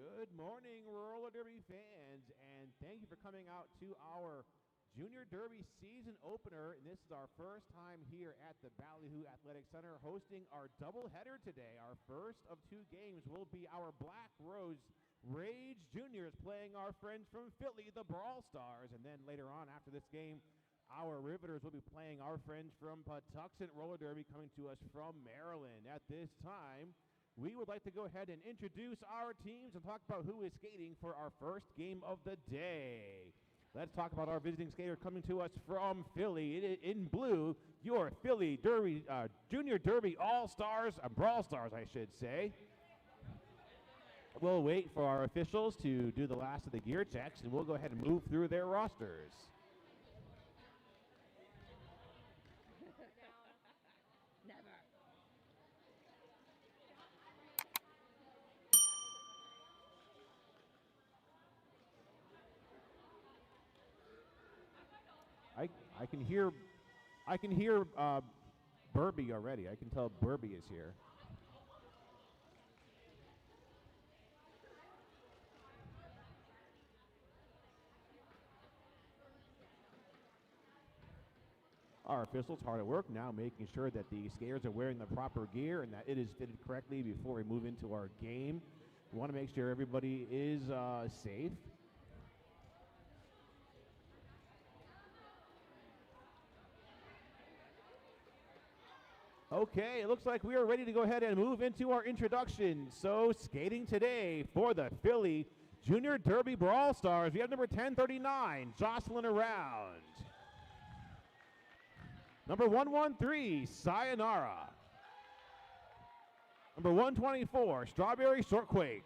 Good morning, roller derby fans, and thank you for coming out to our Junior Derby season opener. And this is our first time here at the Ballyhoo Athletic Center hosting our doubleheader today. Our first of two games will be our Black Rose Rage Juniors playing our friends from Philly, the Brawl Stars. And then later on after this game, our Riveters will be playing our friends from Patuxent Roller Derby coming to us from Maryland. At this time, we would like to go ahead and introduce our teams and talk about who is skating for our first game of the day. Let's talk about our visiting skater coming to us from Philly. In blue, your Philly Derby, Junior Derby All-Stars, Brawl Stars, I should say. We'll wait for our officials to do the last of the gear checks, and we'll go ahead and move through their rosters. Never. I can hear Burby already. I can tell Burby is here. Our officials hard at work now, making sure that the skaters are wearing the proper gear and that it is fitted correctly before we move into our game. We want to make sure everybody is safe. Okay, it looks like we are ready to go ahead and move into our introduction. So, skating today for the Philly Junior Derby Brawl Stars, we have number 1039, Jocelyn Around. Number 113, Sayonara. Number 124, Strawberry Shortquake.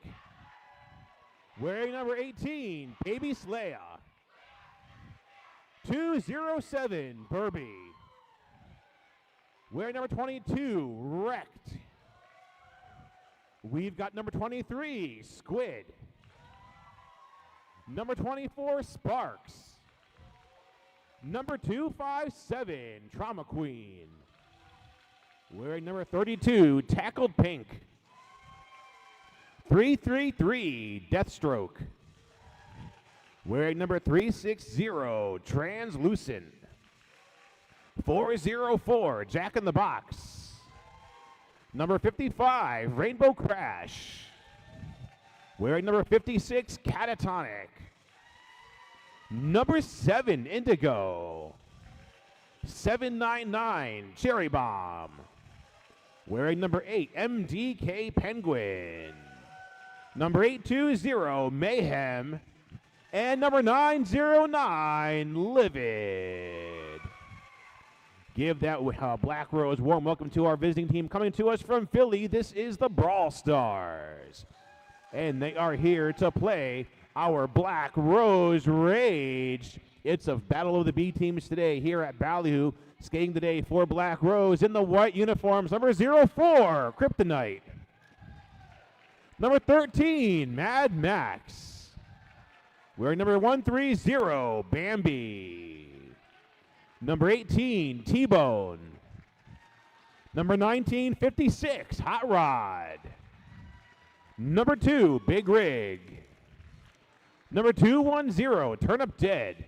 Wearing number 18, Baby Slaya. 207, Burby. Wearing number 22, Wrecked. We've got number 23, Squid. Number 24, Sparks. Number 257, Trauma Queen. Wearing number 32, Tackled Pink. 333, Deathstroke. Wearing number 360, Translucent. 404, Jack in the Box. Number 55, Rainbow Crash. Wearing number 56, Catatonic. Number 7, Indigo. 799, Cherry Bomb. Wearing number 8, MDK Penguin. Number 820, Mayhem. And number 909, Livid. Give that Black Rose warm welcome to our visiting team coming to us from Philly. This is the Brawl Stars. And they are here to play our Black Rose Rage. It's a battle of the B teams today here at Ballyhoo. Skating today for Black Rose in the white uniforms. Number 04, Kryptonite. Number 13, Mad Max. Wearing number 130, Bambi. Number 18, T-Bone. Number 1956, Hot Rod. Number 2, Big Rig. Number 210, Turnip Dead.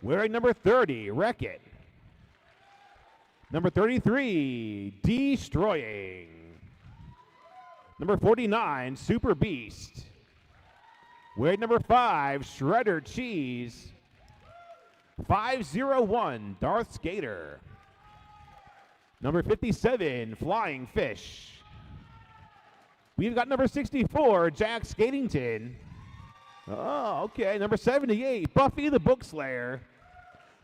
Wearing number 30, Wreck It. Number 33, Destroying. Number 49, Super Beast. Wearing number 5, Shredder Cheese. 501, Darth Skater. Number 57, Flying Fish. We've got number 64, Jack Skatington. Oh, okay. Number 78, Buffy the Bookslayer.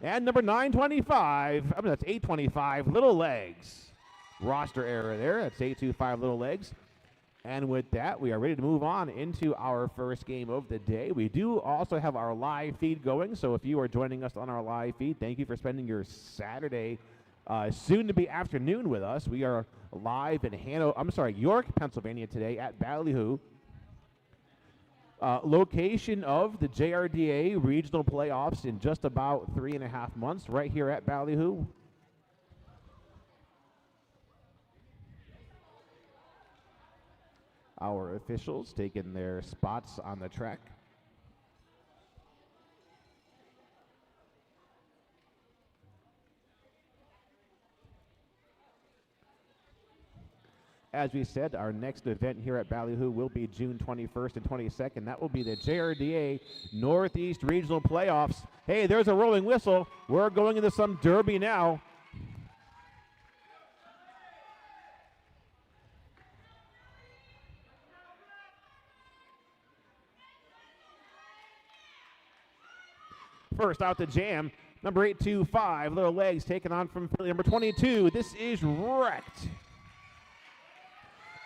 And number 925, that's 825, Little Legs. Roster error there. That's 825 Little Legs. And with that, we are ready to move on into our first game of the day. We do also have our live feed going, so if you are joining us on our live feed, thank you for spending your Saturday, soon-to-be afternoon with us. We are live in York, Pennsylvania today at Ballyhoo. Location of the JRDA regional playoffs in just about 3.5 months, right here at Ballyhoo. our officials taking their spots on the track. As we said, our next event here at Ballyhoo will be June 21st and 22nd. That will be the JRDA Northeast Regional Playoffs. Hey, there's a rolling whistle. We're going into some derby now. First out the jam, number 825, Little Legs taking on from number 22. This is Wrecked.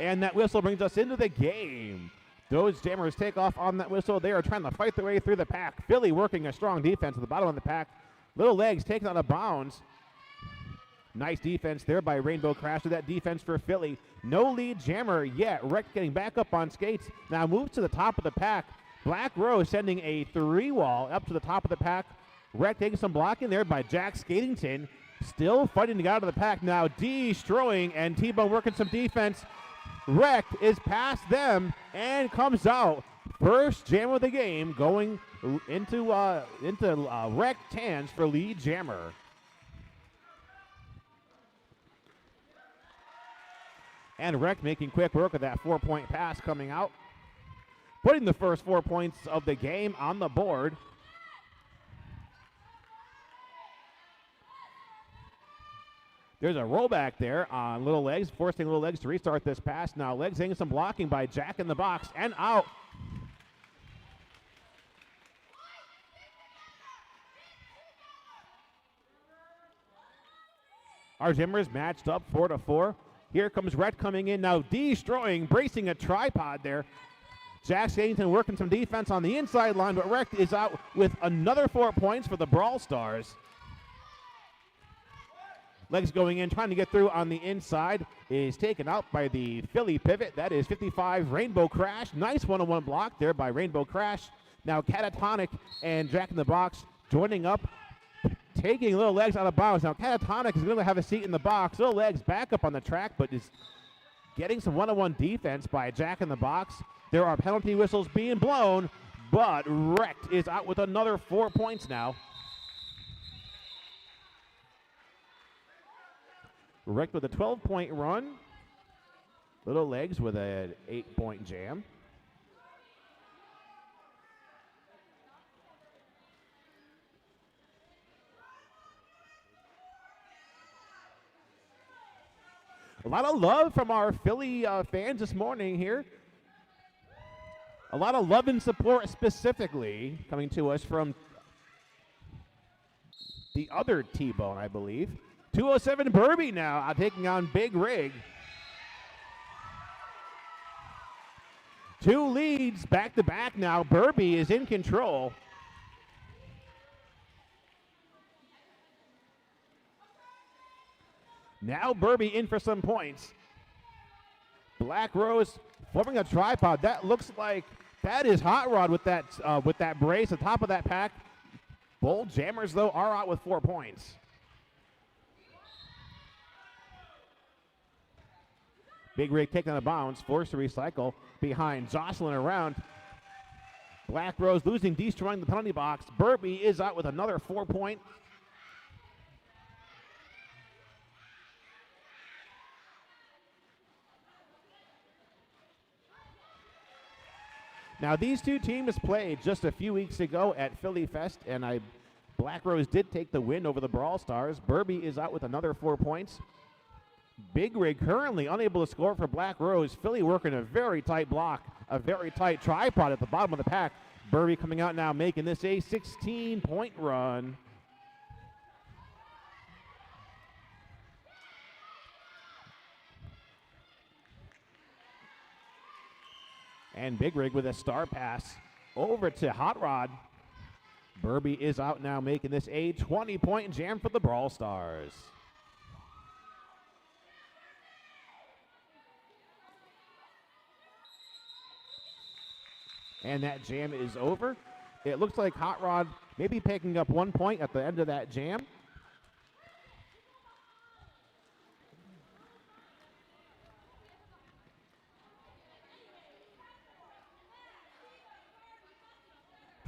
And that whistle brings us into the game. Those jammers take off on that whistle. They are trying to fight their way through the pack. Philly working a strong defense at the bottom of the pack. Little Legs taken out of bounds. Nice defense there by Rainbow Crash with that defense for Philly. No lead jammer yet. Wrecked getting back up on skates. Now moves to the top of the pack. Black Rose sending a 3-wall up to the top of the pack. Wrecked taking some blocking there by Jack Skatington. Still fighting to get out of the pack now. Destroying and T-Bone working some defense. Wrecked is past them and comes out. First jam of the game going into Wrecked hands for lead jammer. And Wrecked making quick work of that 4-point pass coming out, putting the first 4 points of the game on the board. There's a rollback there on Little Legs, forcing Little Legs to restart this pass. Now Legs getting some blocking by Jack in the box and out. Our Jimmers matched up 4-4. Here comes Rhett coming in now, destroying, bracing a tripod there. Jack Skatington working some defense on the inside line, but Wrecked is out with another 4 points for the Brawl Stars. Legs going in, trying to get through on the inside, is taken out by the Philly pivot. That is 55, Rainbow Crash. Nice one-on-one block there by Rainbow Crash. Now Catatonic and Jack in the box joining up, taking Little Legs out of bounds. Now Catatonic is going to have a seat in the box. Little Legs back up on the track, but is getting some one-on-one defense by Jack in the box. There are penalty whistles being blown, but Wrecked is out with another 4 points now. Wrecked with a 12-point run. Little Legs with an 8-point jam. A lot of love from our Philly fans this morning here. A lot of love and support specifically coming to us from the other T-Bone, I believe. 207 Burby now taking on Big Rig. Two leads back-to-back now. Burby is in control. Now Burby in for some points. Black Rose forming a tripod. That looks like that is Hot Rod with that brace at the top of that pack. Bold Jammers, though, are out with 4 points. Big Rig taking a bounce, forced to recycle behind, jostling around. Black Rose losing, destroying the penalty box. Burby is out with another 4 point. Now these two teams played just a few weeks ago at Philly Fest, and Black Rose did take the win over the Brawl Stars. Burby is out with another 4 points. Big Rig currently unable to score for Black Rose. Philly working a very tight block, a very tight tripod at the bottom of the pack. Burby coming out now, making this a 16-point run. And Big Rig with a star pass over to Hot Rod. Burby is out now, making this a 20-point jam for the Brawl Stars. And that jam is over. It looks like Hot Rod maybe picking up 1 point at the end of that jam.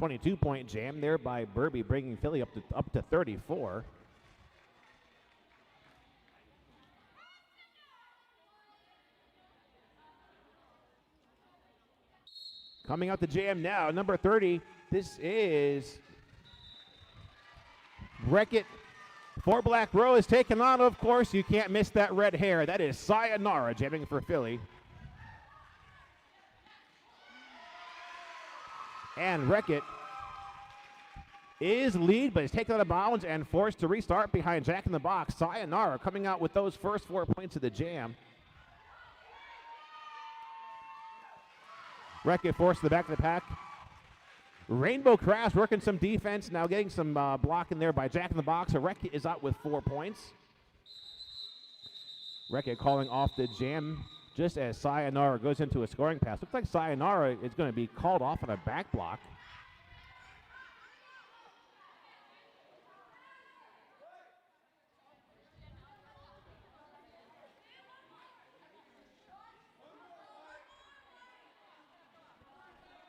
22-point jam there by Burby, bringing Philly up to 34. Coming out the jam now, number 30. This is Wreck-It for Black Rose, taking on, of course, you can't miss that red hair. That is Sayonara jamming for Philly. And Wreck-It is lead, but is taken out of bounds and forced to restart behind Jack in the Box. Sayonara coming out with those first 4 points of the jam. Wreck-It forced to the back of the pack. Rainbow Crash working some defense, now getting some blocking there by Jack in the Box. So Wreck-It is out with 4 points. Wreck-It calling off the jam just as Sayonara goes into a scoring pass. Looks like Sayonara is going to be called off on a back block.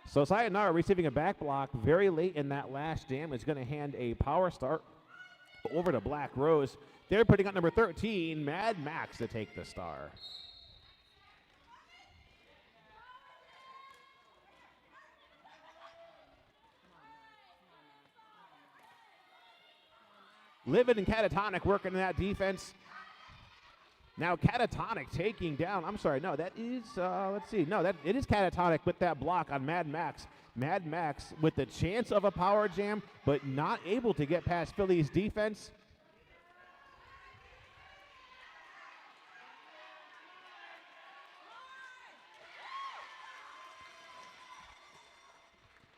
So Sayonara receiving a back block very late in that last jam is going to hand a power start over to Black Rose. They're putting out number 13, Mad Max, to take the star. Livid and Catatonic working in that defense. Now Catatonic taking down, I'm sorry, no, that is, let's see, no, it is Catatonic with that block on Mad Max. Mad Max with the chance of a power jam, but not able to get past Philly's defense.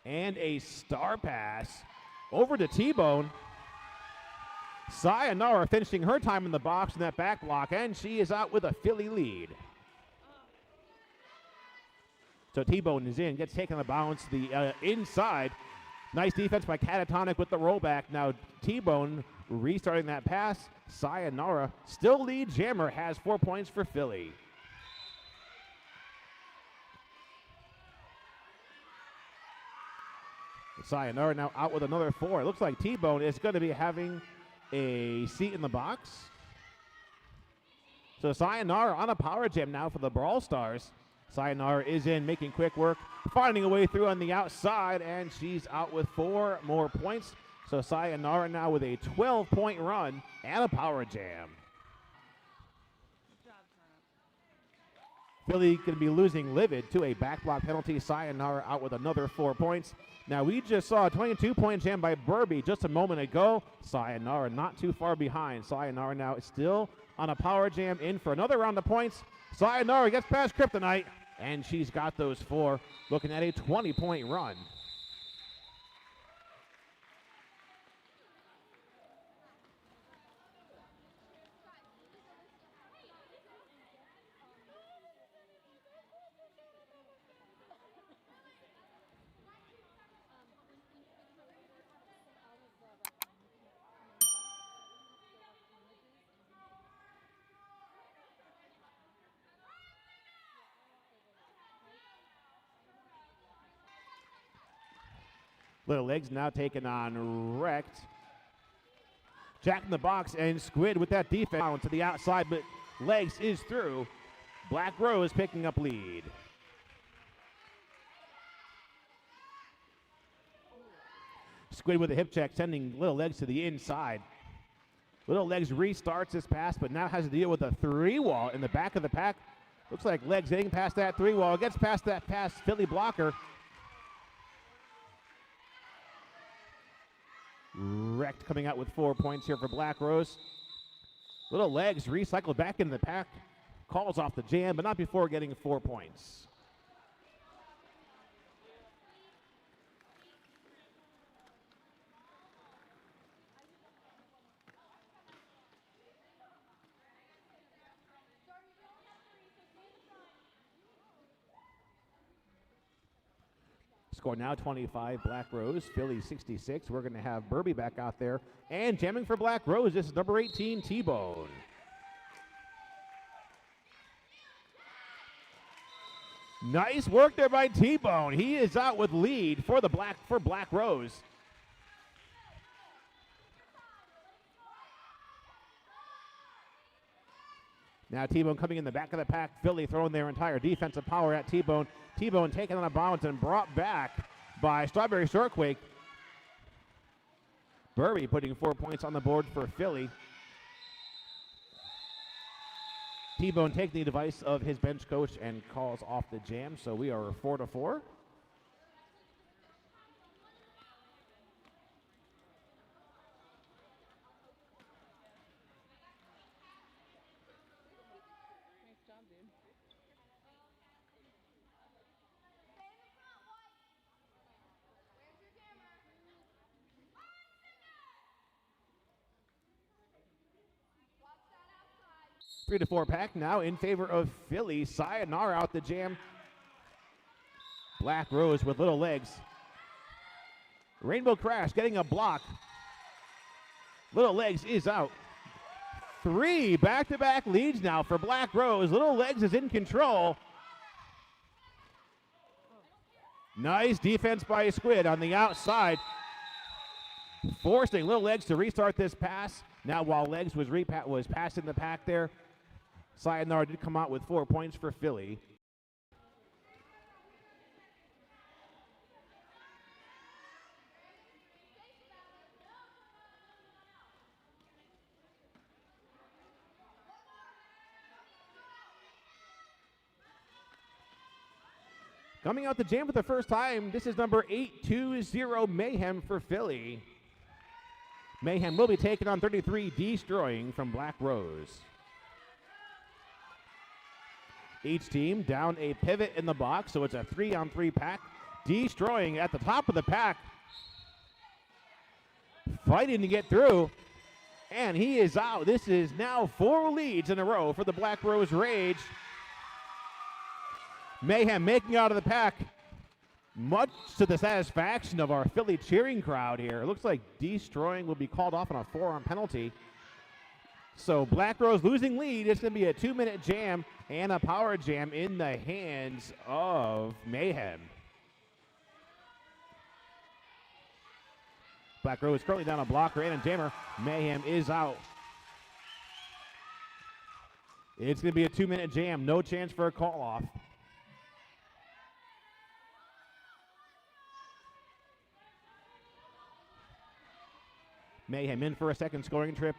And a star pass over to T-Bone. Sayonara finishing her time in the box in that back block, and she is out with a Philly lead. So T-Bone is in, gets taken on the bounce to the inside. Nice defense by Catatonic with the rollback. Now T-Bone restarting that pass. Sayonara, still lead jammer, has 4 points for Philly. Sayonara now out with another 4. It looks like T-Bone is going to be having a seat in the box. So Sayonara on a power jam now for the Brawl Stars. Sayonara is in, making quick work, finding a way through on the outside, and she's out with 4 more points. So Sayonara now with a 12-point run and a power jam. Philly going to be losing Livid to a back block penalty. Sayonara out with another 4 points. Now we just saw a 22-point jam by Burby just a moment ago. Sayonara not too far behind. Sayonara now still on a power jam, in for another round of points. Sayonara gets past Kryptonite, and she's got those 4, looking at a 20-point run. Little Legs now taking on Wrecked. Jack in the Box and Squid with that defense to the outside, but Legs is through. Black Rose picking up lead. Squid with a hip check, sending Little Legs to the inside. Little Legs restarts this pass, but now has to deal with a 3-wall in the back of the pack. Looks like Legs getting past that 3-wall, gets past that pass, Philly blocker. Wrecked coming out with 4 points here for Black Rose. Little Legs recycled back into the pack. Calls off the jam, but not before getting 4 points. Score now 25, Black Rose, Philly 66. We're going to have Burby back out there. And jamming for Black Rose, this is number 18, T-Bone. Nice work there by T-Bone. He is out with lead for Black Rose. Now T-Bone coming in the back of the pack. Philly throwing their entire defensive power at T-Bone. T-Bone taken on a bounce and brought back by Strawberry Shortquake. Burby putting 4 points on the board for Philly. T-Bone taking the advice of his bench coach and calls off the jam, so we are 4-4. Nice job, dude. 3-4 pack now in favor of Philly. Sayonara out the jam. Black Rose with little legs. Rainbow Crash getting a block. Little Legs is out. 3 back-to-back leads now for Black Rose. Little Legs is in control. Nice defense by Squid on the outside. Forcing Little Legs to restart this pass. Now while Legs was passing the pack there, Sayonara did come out with 4 points for Philly. Coming out the jam for the first time, this is number 820 Mayhem for Philly. Mayhem will be taking on 33 Destroying from Black Rose. Each team down a pivot in the box, so it's a 3-on-3 pack. Destroying at the top of the pack. Fighting to get through, and he is out. This is now 4 leads in a row for the Black Rose Rage. Mayhem making out of the pack, much to the satisfaction of our Philly cheering crowd here. It looks like Destroying will be called off on a 4-on penalty. So Black Rose losing lead. It's going to be a 2-minute jam and a power jam in the hands of Mayhem. Black Rose currently down a blocker and a jammer. Mayhem is out. It's going to be a 2-minute jam. No chance for a call off. Mayhem in for a second scoring trip.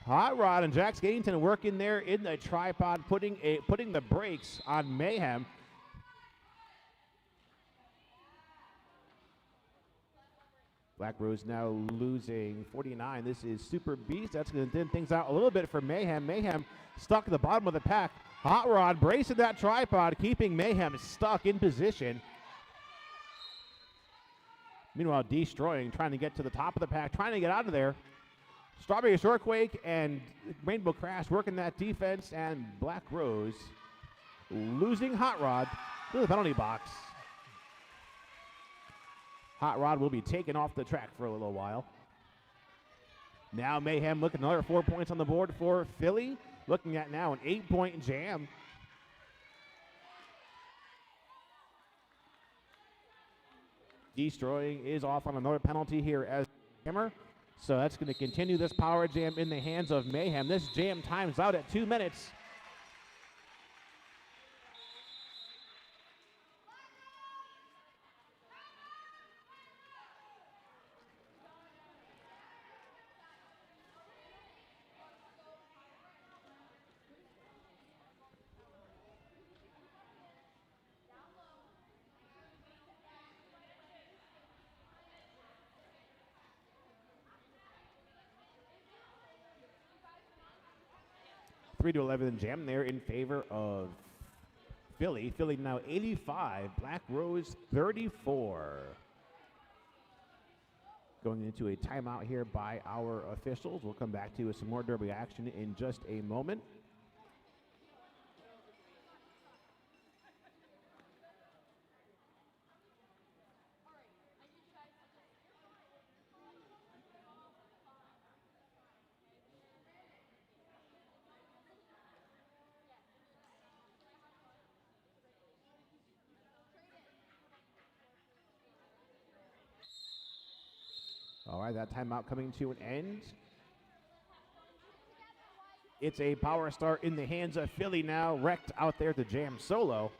Hot Rod and Jack Skatington working there in the tripod, putting the brakes on Mayhem. Black Rose now losing 49. This is Super Beast. That's going to thin things out a little bit for Mayhem. Mayhem stuck at the bottom of the pack. Hot Rod bracing that tripod, keeping Mayhem stuck in position. Meanwhile, Destroying, trying to get to the top of the pack, trying to get out of there. Strawberry Shortquake and Rainbow Crash working that defense, and Black Rose losing Hot Rod to the penalty box. Hot Rod will be taken off the track for a little while. Now Mayhem looking another 4 points on the board for Philly. Looking at now an 8-point jam. Destroying is off on another penalty here as hammer. So that's going to continue this power jam in the hands of Mayhem. This jam times out at 2 minutes. Three to 11 jam there in favor of Philly. Philly now 85, Black Rose 34. Going into a timeout here by our officials. We'll come back to you with some more derby action in just a moment. All right, that timeout coming to an end. It's a power start in the hands of Philly now. Wrecked out there to jam solo.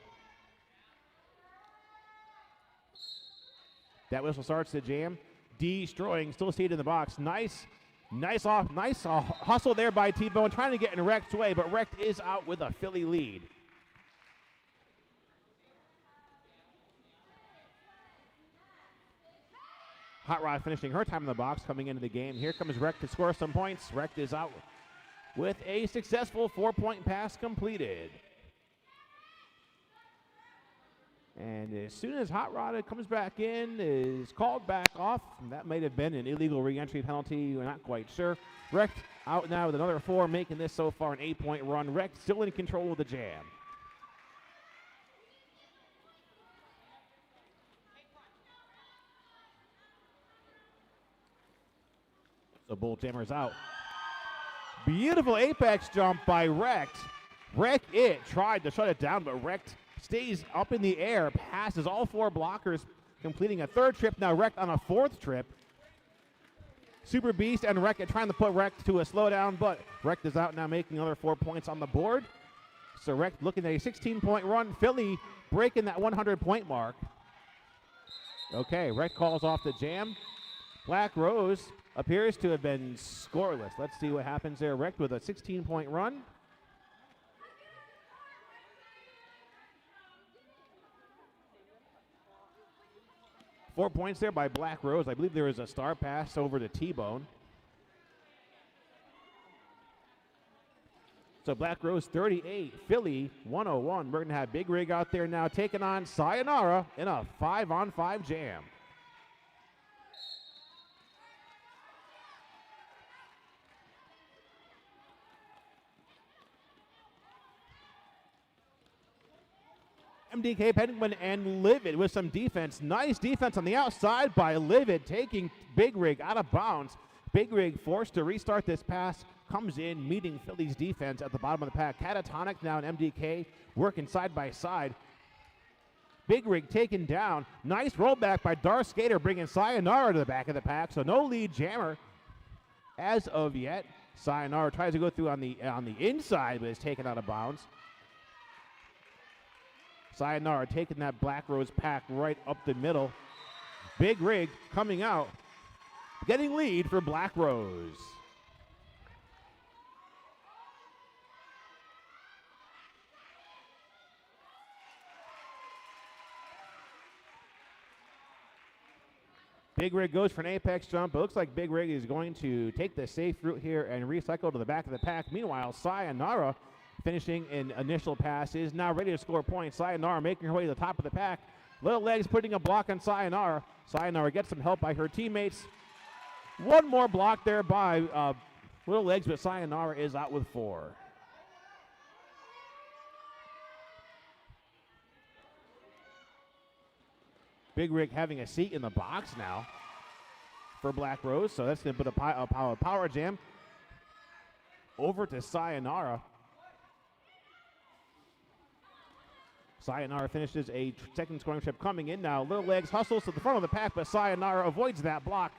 That whistle starts the jam. Destroying, still seated in the box. Nice hustle there by T-Bone, trying to get in Wreck's way, but Wreck is out with a Philly lead. Hot Rod finishing her time in the box, coming into the game. Here comes Wreck to score some points. Wreck is out with a successful 4-point pass completed. And as soon as Hot Rod comes back in, is called back off. That might have been an illegal re-entry penalty. We're not quite sure. Wreck out now with another 4, making this so far an 8-point run. Wreck still in control of the jam. The Bull Jammer's out. Beautiful apex jump by Wrecked. Wreck it tried to shut it down, but Wrecked stays up in the air, passes all 4 blockers, completing a 3rd trip. Now Wrecked on a 4th trip. Super Beast and Wreck trying to put Wrecked to a slowdown, but Wrecked is out now, making another 4 points on the board. So Wrecked looking at a 16-point run. Philly breaking that 100-point mark. Okay, Wrecked calls off the jam. Black Rose appears to have been scoreless. Let's see what happens there. Wrecked with a 16-point run. Four points there by Black Rose. I believe there was a star pass over to T-Bone. So Black Rose 38, Philly 101. We're going to have Big Rig out there now taking on Sayonara in a 5-on-5 jam. MDK Penguin and Livid with some defense. Nice defense on the outside by Livid, taking Big Rig out of bounds. Big Rig forced to restart this pass, comes in, meeting Philly's defense at the bottom of the pack. Catatonic now and MDK working side by side. Big Rig taken down. Nice rollback by Darth Skater, bringing Sayonara to the back of the pack. So no lead jammer as of yet. Sayonara tries to go through on the inside, but is taken out of bounds. Sayonara taking that Black Rose pack right up the middle. Big Rig coming out, getting lead for Black Rose. Big Rig goes for an apex jump. It looks like Big Rig is going to take the safe route here and recycle to the back of the pack. Meanwhile, Sayonara, finishing an initial pass, is now ready to score points. Sayonara making her way to the top of the pack. Little Legs putting a block on Sayonara. Sayonara gets some help by her teammates. One more block there by Little Legs, but Sayonara is out with 4. Big Rig having a seat in the box now for Black Rose, so that's going to put a power jam over to Sayonara. Sayonara finishes a second scoring trip coming in now. Little Legs hustles to the front of the pack, but Sayonara avoids that block.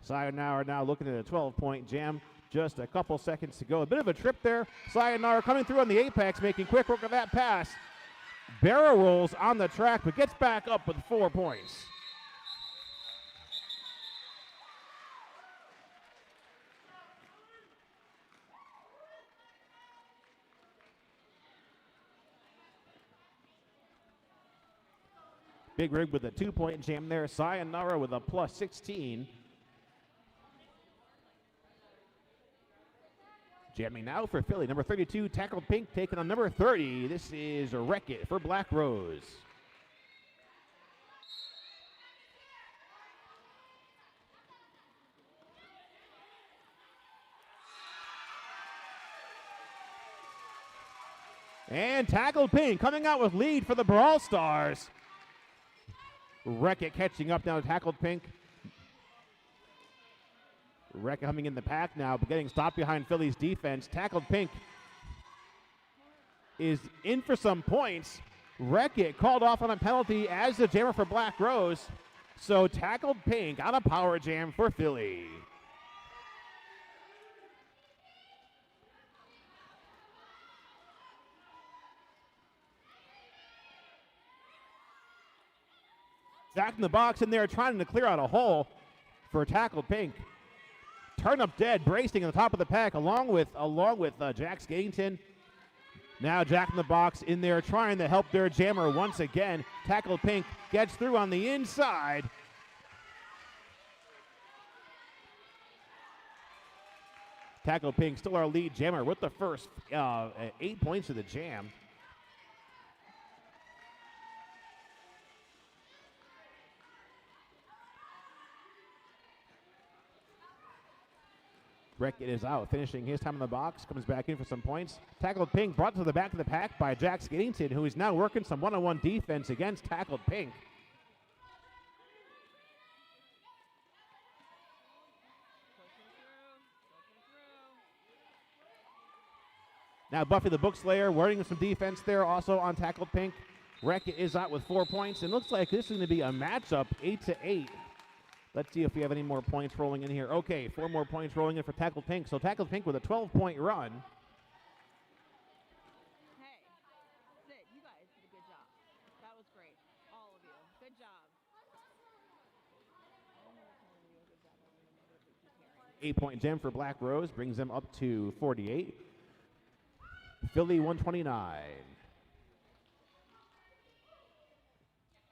Sayonara now looking at a 12-point jam. Just a couple seconds to go. A bit of a trip there. Sayonara coming through on the apex, making quick work of that pass. Barrel rolls on the track, but gets back up with 4 points. Big Rig with a 2-point jam there. Sayonara with a plus 16. Jamming now for Philly. Number 32, Tackled Pink, taking on number 30. This is Wreck It for Black Rose. And Tackled Pink coming out with lead for the Brawl Stars. Wreck It catching up now to Tackled Pink. Wreck It coming in the pack now, but getting stopped behind Philly's defense. Tackled Pink is in for some points. Wreck-It called off on a penalty as the jammer for Black Rose. So tackled Pink on a power jam for Philly. Back in the box in there trying to clear out a hole for tackled Pink. Turn up dead, bracing on the top of the pack along with Jack Skagington. Now Jack in the box in there trying to help their jammer once again. Tackled Pink, gets through on the inside. Tackled Pink, still our lead jammer with the first 8 points of the jam. Wreck-It is out, finishing his time in the box, comes back in for some points. Tackled Pink, brought to the back of the pack by Jack Skagington, who is now working some one-on-one defense against tackled Pink. Now Buffy the Bookslayer working some defense there also on tackled Pink. Wreck-It is out with 4 points. It looks like this is going to be a matchup 8-8. Let's see if we have any more points rolling in here. Okay, 4 more points rolling in for tackled Pink. So tackled Pink with a 12-point run. Hey, Sid, you guys did a good job. That was great. All of you. Good job. 8-point jam for Black Rose brings them up to 48. Philly 129.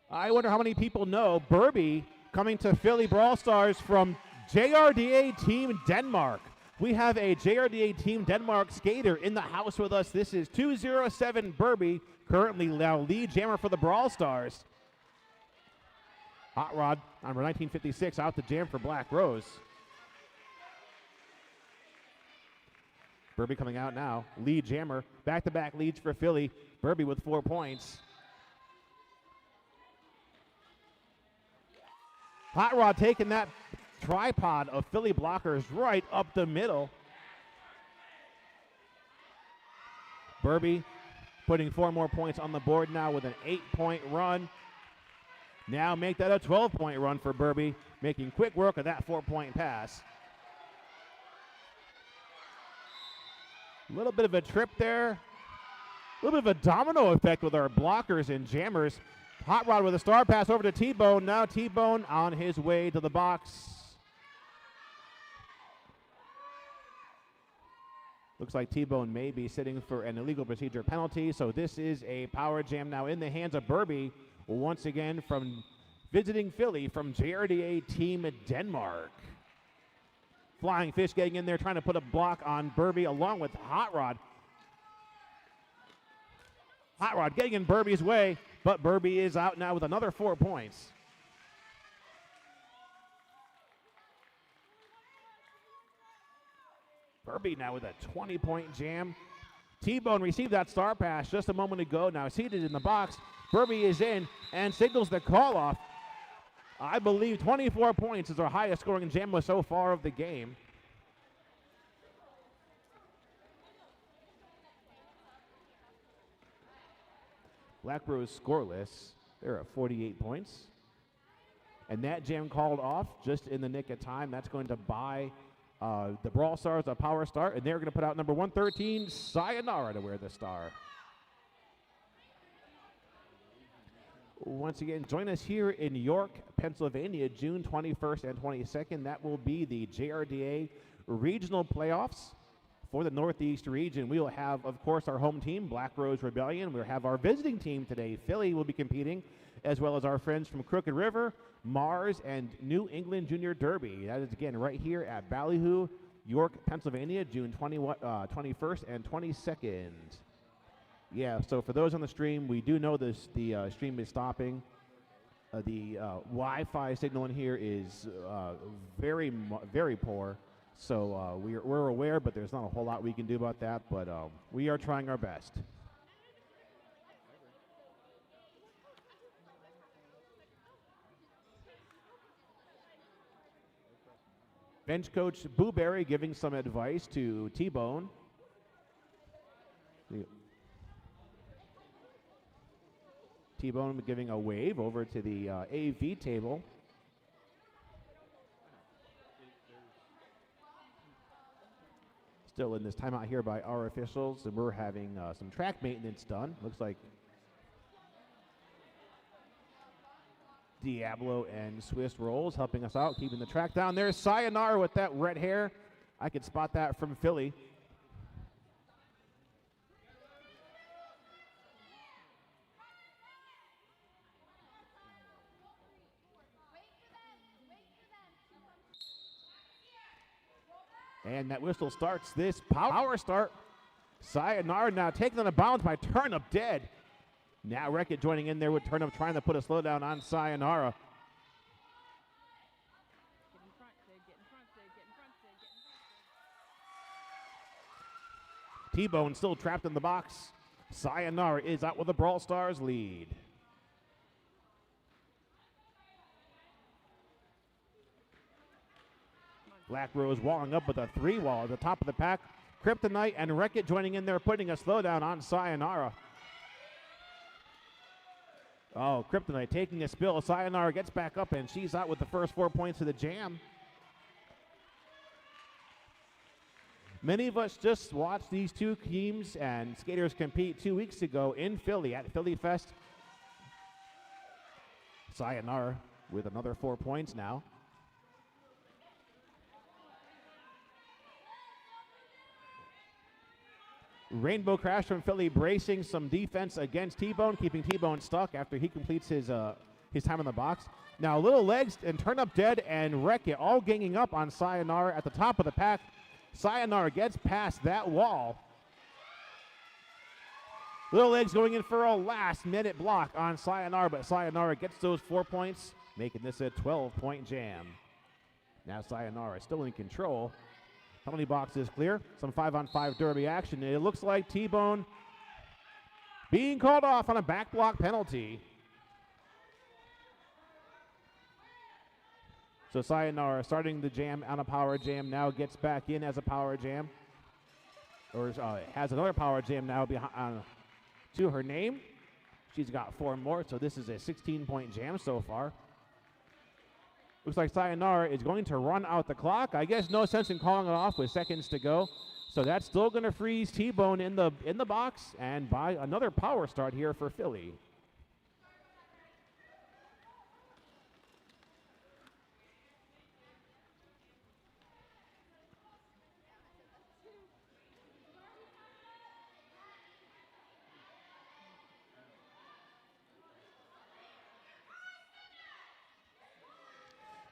I wonder how many people know Burby coming to Philly Brawl Stars from JRDA Team Denmark. We have a JRDA Team Denmark skater in the house with us. This is 207 Burby, currently now lead jammer for the Brawl Stars. Hot Rod, number 1956, out to jam for Black Rose. Burby coming out now, lead jammer, back-to-back leads for Philly. Burby with 4 points. Hot Rod taking that tripod of Philly blockers right up the middle. Burby putting 4 more points on the board now with an 8-point run. Now make that a 12-point run for Burby, making quick work of that 4-point pass. A little bit of a trip there. A little bit of a domino effect with our blockers and jammers. Hot Rod with a star pass over to T-Bone. Now T-Bone on his way to the box. Looks like T-Bone may be sitting for an illegal procedure penalty. So this is a power jam now in the hands of Burby. Once again from visiting Philly from JRDA Team Denmark. Flying Fish getting in there, trying to put a block on Burby along with Hot Rod. Hot Rod getting in Burby's way, but Burby is out now with another 4 points. Burby now with a 20-point jam. T-Bone received that star pass just a moment ago. Now seated in the box. Burby is in and signals the call-off. I believe 24 points is our highest scoring jammer so far of the game. Black Rose scoreless. They're at 48 points. And that jam called off just in the nick of time. That's going to buy the Brawl Stars a power start, and they're going to put out number 113, Sayonara, to wear the star. Once again, join us here in York, Pennsylvania, June 21st and 22nd. That will be the JRDA regional playoffs for the Northeast region. We will have, of course, our home team, Black Rose Rebellion. We'll have our visiting team today. Philly will be competing, as well as our friends from Crooked River, Mars, and New England Junior Derby. That is, again, right here at Ballyhoo, York, Pennsylvania, June 21st and 22nd. Yeah, so for those on the stream, we do know the stream is stopping. The Wi-Fi signal in here is very poor. So we're aware, but there's not a whole lot we can do about that. But we are trying our best. Bench coach Boo Berry giving some advice to T-Bone. T-Bone giving a wave over to the AV table. Still in this timeout here by our officials, and we're having some track maintenance done. Looks like Diablo and Swiss Rolls helping us out, keeping the track down. There's Sayonara with that red hair. I could spot that from Philly. And that whistle starts this power start. Sayonara now taken on a bounce by Turnip Dead. Now Wreck-It joining in there with Turnip, trying to put a slowdown on Sayonara. Get in front, Sid. Get in front, Sid. Get in front, Sid. Get in front, Sid. T-Bone still trapped in the box. Sayonara is out with a Brawl Stars lead. Black Rose walling up with a 3-wall at the top of the pack. Kryptonite and Wreck-It joining in there, putting a slowdown on Sayonara. Oh, Kryptonite taking a spill. Sayonara gets back up, and she's out with the first 4 points of the jam. Many of us just watched these two teams and skaters compete 2 weeks ago in Philly at Philly Fest. Sayonara with another 4 points now. Rainbow Crash from Philly bracing some defense against T-Bone, keeping T-Bone stuck after he completes his time in the box. Now Little Legs and Turnip Dead and Wreck-It all ganging up on Sayonara at the top of the pack. Sayonara gets past that wall. Little Legs going in for a last-minute block on Sayonara, but Sayonara gets those 4 points, making this a 12-point jam. Now Sayonara still in control. Penalty box is clear. Some 5-on-5 derby action. It looks like T-Bone being called off on a back block penalty. So Sayonara starting the jam on a power jam, now gets back in as a power jam. Or has another power jam now behind, to her name. She's got 4 more, so this is a 16-point jam so far. Looks like Sayonara is going to run out the clock. I guess no sense in calling it off with seconds to go. So that's still going to freeze T-Bone in the box and by another power start here for Philly.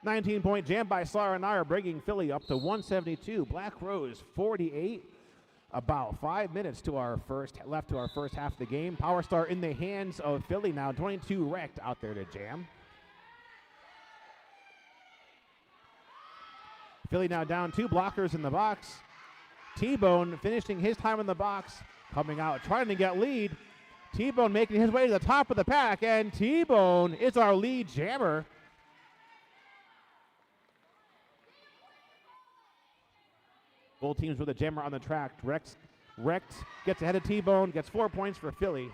$19-point jam by Sayonara, bringing Philly up to 172. Black Rose 48. About 5 minutes to our left to our first half of the game. Power Star in the hands of Philly now. 22 wrecked out there to jam. Philly now down 2 blockers in the box. T-Bone finishing his time in the box, coming out trying to get lead. T-Bone making his way to the top of the pack, and T-Bone is our lead jammer. Both teams with a jammer on the track. Wrecked gets ahead of T-Bone, gets 4 points for Philly.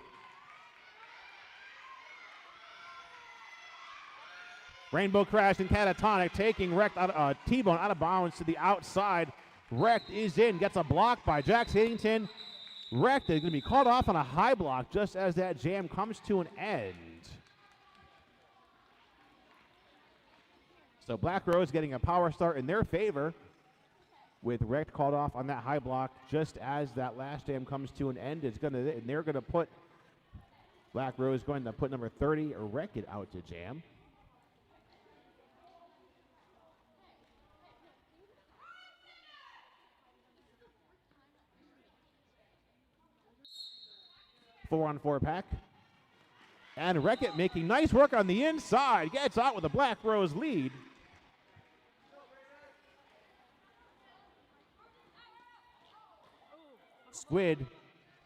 Rainbow Crash and Catatonic taking T-Bone out of bounds to the outside. Wrecked is in, gets a block by Jax Hiddington. Wrecked is going to be called off on a high block just as that jam comes to an end. So Black Rose getting a power start in their favor, with Wrecked called off on that high block just as that last jam comes to an end. They're going to put Black Rose going to put number 30 or Wreck-It out to jam. Four-on-four pack. And Wreck-It making nice work on the inside. Gets out with a Black Rose lead. Squid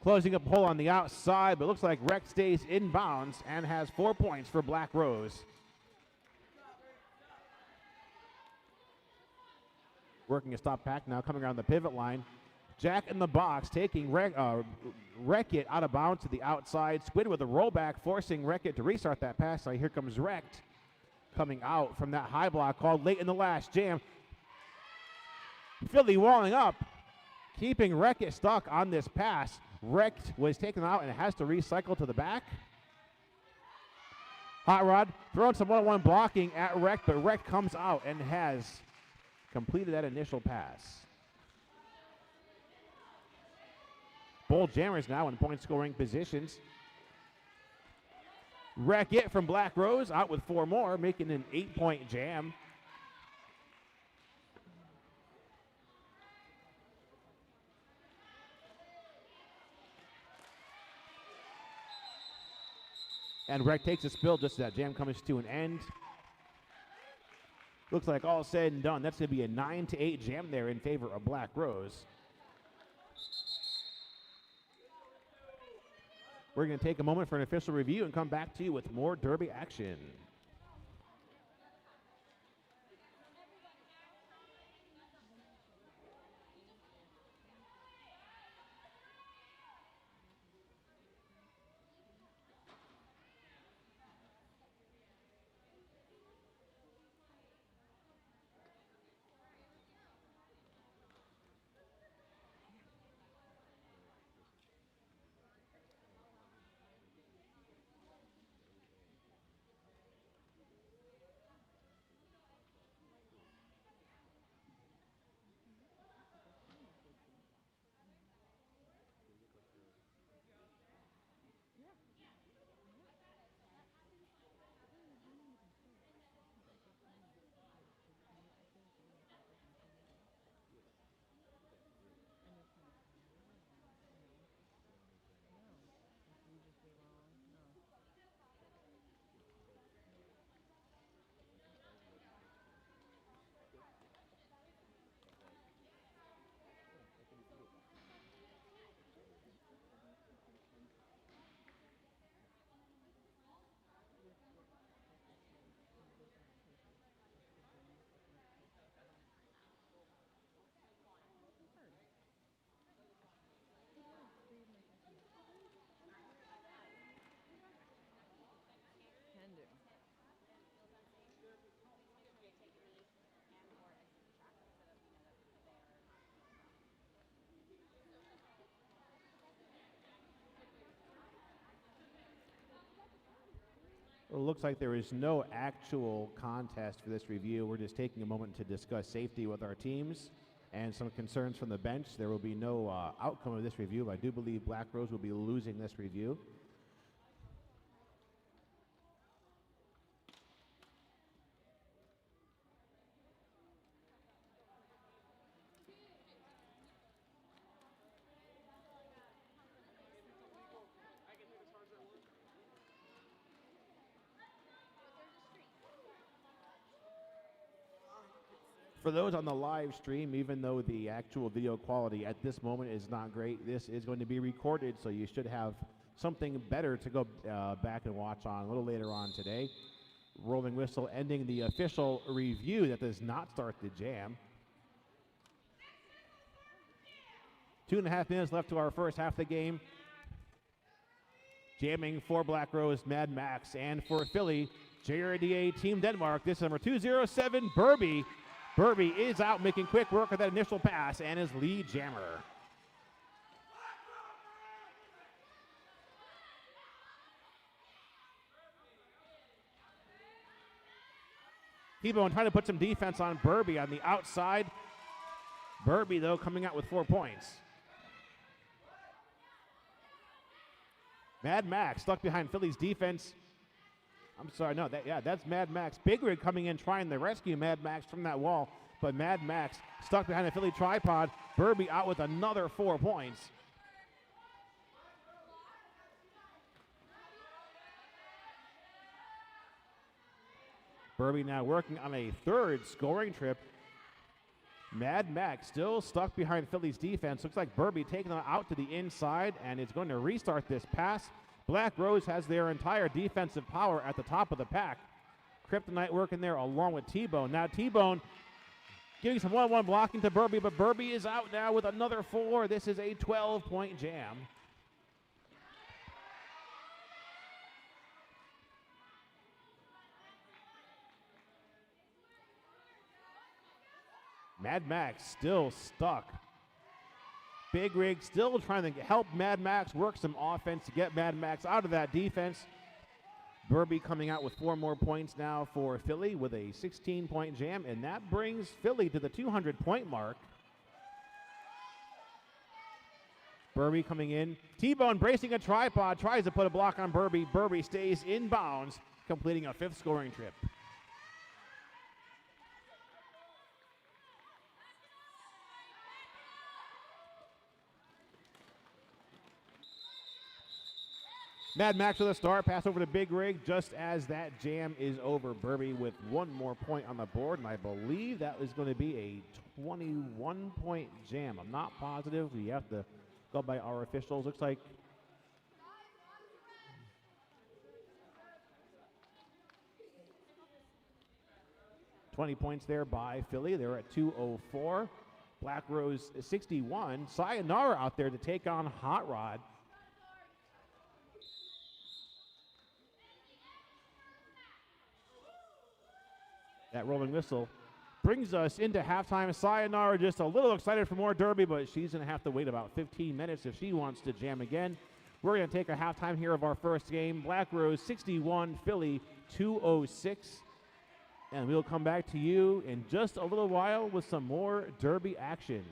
closing up a hole on the outside, but looks like Wreck stays in bounds and has 4 points for Black Rose. Working a stop pack now, coming around the pivot line. Jack in the box taking Wreck-It out of bounds to the outside. Squid with a rollback, forcing Wreck-It to restart that pass. Now here comes Wrecked coming out from that high block called late in the last jam. Philly walling up, keeping Wreck-It stuck on this pass. Wrecked was taken out and has to recycle to the back. Hot Rod throwing some one-on-one blocking at Wrecked, but Wrecked comes out and has completed that initial pass. Bull Jammers now in point-scoring positions. Wreck-It from Black Rose out with 4 more, making an 8-point jam. And Wreck takes a spill just as that jam comes to an end. Looks like all said and done, that's going to be a 9-8 jam there in favor of Black Rose. We're going to take a moment for an official review and come back to you with more Derby action. Well, it looks like there is no actual contest for this review. We're just taking a moment to discuss safety with our teams and some concerns from the bench. There will be no outcome of this review. I do believe Black Rose will be losing this review. For those on the live stream, even though the actual video quality at this moment is not great, this is going to be recorded, so you should have something better to go back and watch on a little later on today. Rolling whistle ending the official review. That does not start the jam. 2.5 minutes left to our first half of the game. Jamming for Black Rose, Mad Max, and for Philly, JRDA Team Denmark. This is number 207, Burby. Burby is out making quick work of that initial pass and his lead jammer. T-Bone trying to put some defense on Burby on the outside. Burby, though, coming out with 4 points. Mad Max stuck behind Philly's defense. I'm sorry, no, that's Mad Max. Big Rig coming in trying to rescue Mad Max from that wall, but Mad Max stuck behind the Philly tripod. Burby out with another 4 points. Burby now working on a third scoring trip. Mad Max still stuck behind Philly's defense. Looks like Burby taking them out to the inside, and it's going to restart this pass. Black Rose has their entire defensive power at the top of the pack. Kryptonite working there along with T-Bone. Now T-Bone giving some one-on-one blocking to Burby, but Burby is out now with another 4. This is a 12-point jam. Mad Max still stuck. Big Rig still trying to help Mad Max work some offense to get Mad Max out of that defense. Burby coming out with 4 more points now for Philly with a 16-point jam, and that brings Philly to the 200-point mark. Burby coming in. T-Bone bracing a tripod, tries to put a block on Burby. Burby stays in bounds, completing a 5th scoring trip. Mad Max with a start, pass over to Big Rig just as that jam is over. Burby with 1 more point on the board, and I believe that is going to be a 21-point jam. I'm not positive. We have to go by our officials. Looks like $20 points there by Philly. They're at 204. Black Rose 61. Sayonara out there to take on Hot Rod. That rolling whistle brings us into halftime. Sayonara just a little excited for more Derby, but she's going to have to wait about 15 minutes if she wants to jam again. We're going to take a halftime here of our first game. Black Rose 61, Philly 206. And we'll come back to you in just a little while with some more Derby action.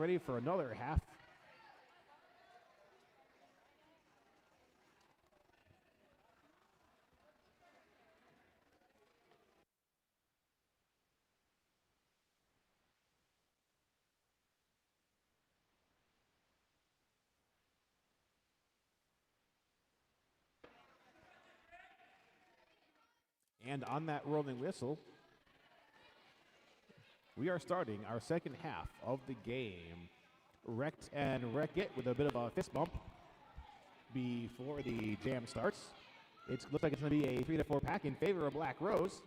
ready for another half. And on that rolling whistle, we are starting our second half of the game. Wrecked and Wreck It with a bit of a fist bump before the jam starts. It looks like it's going to be a 3 to 4 pack in favor of Black Rose.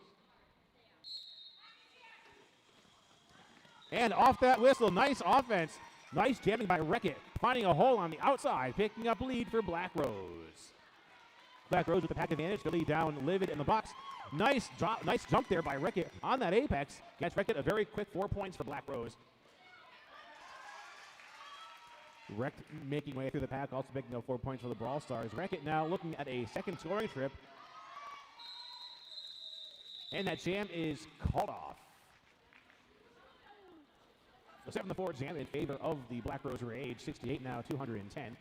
And off that whistle, nice offense. Nice jamming by Wreck It, finding a hole on the outside, picking up lead for Black Rose. Black Rose with the pack advantage, Billy down Livid in the box. Nice jump there by Wreck It on that apex. Gets Wreck It a very quick 4 points for Black Rose. Wrecked making way through the pack, also picking up 4 points for the Brawl Stars. Wreck It now looking at a second scoring trip. And that jam is called off. So 7-4 jam in favor of the Black Rose Rage. 68 now, 210.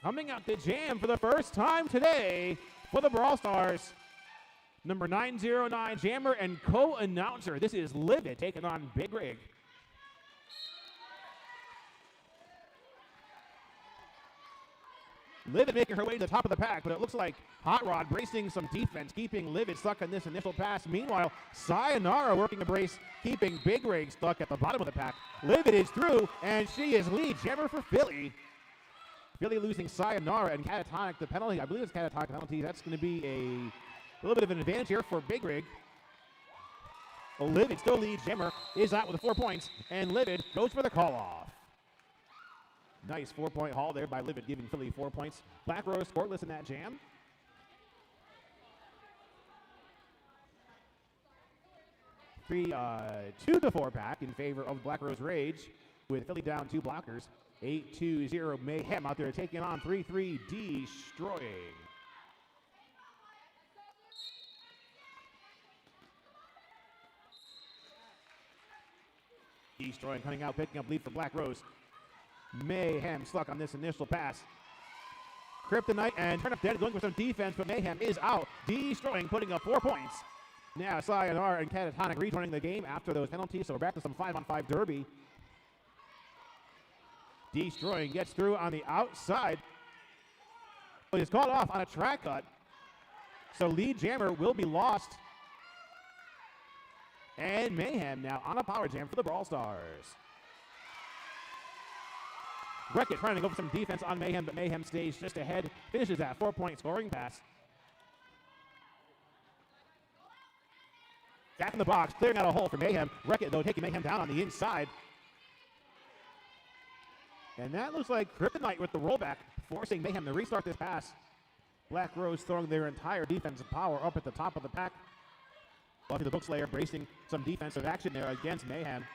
Coming out the jam for the first time today for the Brawl Stars. Number 909 jammer and co-announcer. This is Livid taking on Big Rig. Livid making her way to the top of the pack, but it looks like Hot Rod bracing some defense, keeping Livid stuck on this initial pass. Meanwhile, Sayonara working a brace, keeping Big Rig stuck at the bottom of the pack. Livid is through, and she is lead jammer for Philly. Philly losing Sayonara and Catatonic, the penalty. I believe it's Catatonic penalty. That's going to be a little bit of an advantage here for Big Rig. Livid still leads. Jammer is out with 4 points, and Livid goes for the call-off. Nice 4-point haul there by Livid, giving Philly 4 points. Black Rose scoreless in that jam. Two to 4 pack in favor of Black Rose Rage, with Philly down 2 blockers. 8-2-0 Mayhem out there taking on 3-3 Destroying. Destroying coming out, picking up lead for Black Rose. Mayhem stuck on this initial pass. Kryptonite and Turn Up Dead going for some defense, but Mayhem is out. Destroying, putting up 4 points. Now Sayonara and Catatonic rejoining the game after those penalties, so we're back to some 5-on-5 derby. Destroying gets through on the outside. He's called off on a track cut, so lead jammer will be lost. And Mayhem now on a power jam for the Brawl Stars. Wreck It trying to go for some defense on Mayhem, but Mayhem stays just ahead. Finishes that 4-point scoring pass. Back in the box, clearing out a hole for Mayhem. Wreck It, though, taking Mayhem down on the inside. And that looks like Kryptonite with the rollback, forcing Mayhem to restart this pass. Black Rose throwing their entire defensive power up at the top of the pack. Buffy the Bookslayer bracing some defensive action there against Mayhem.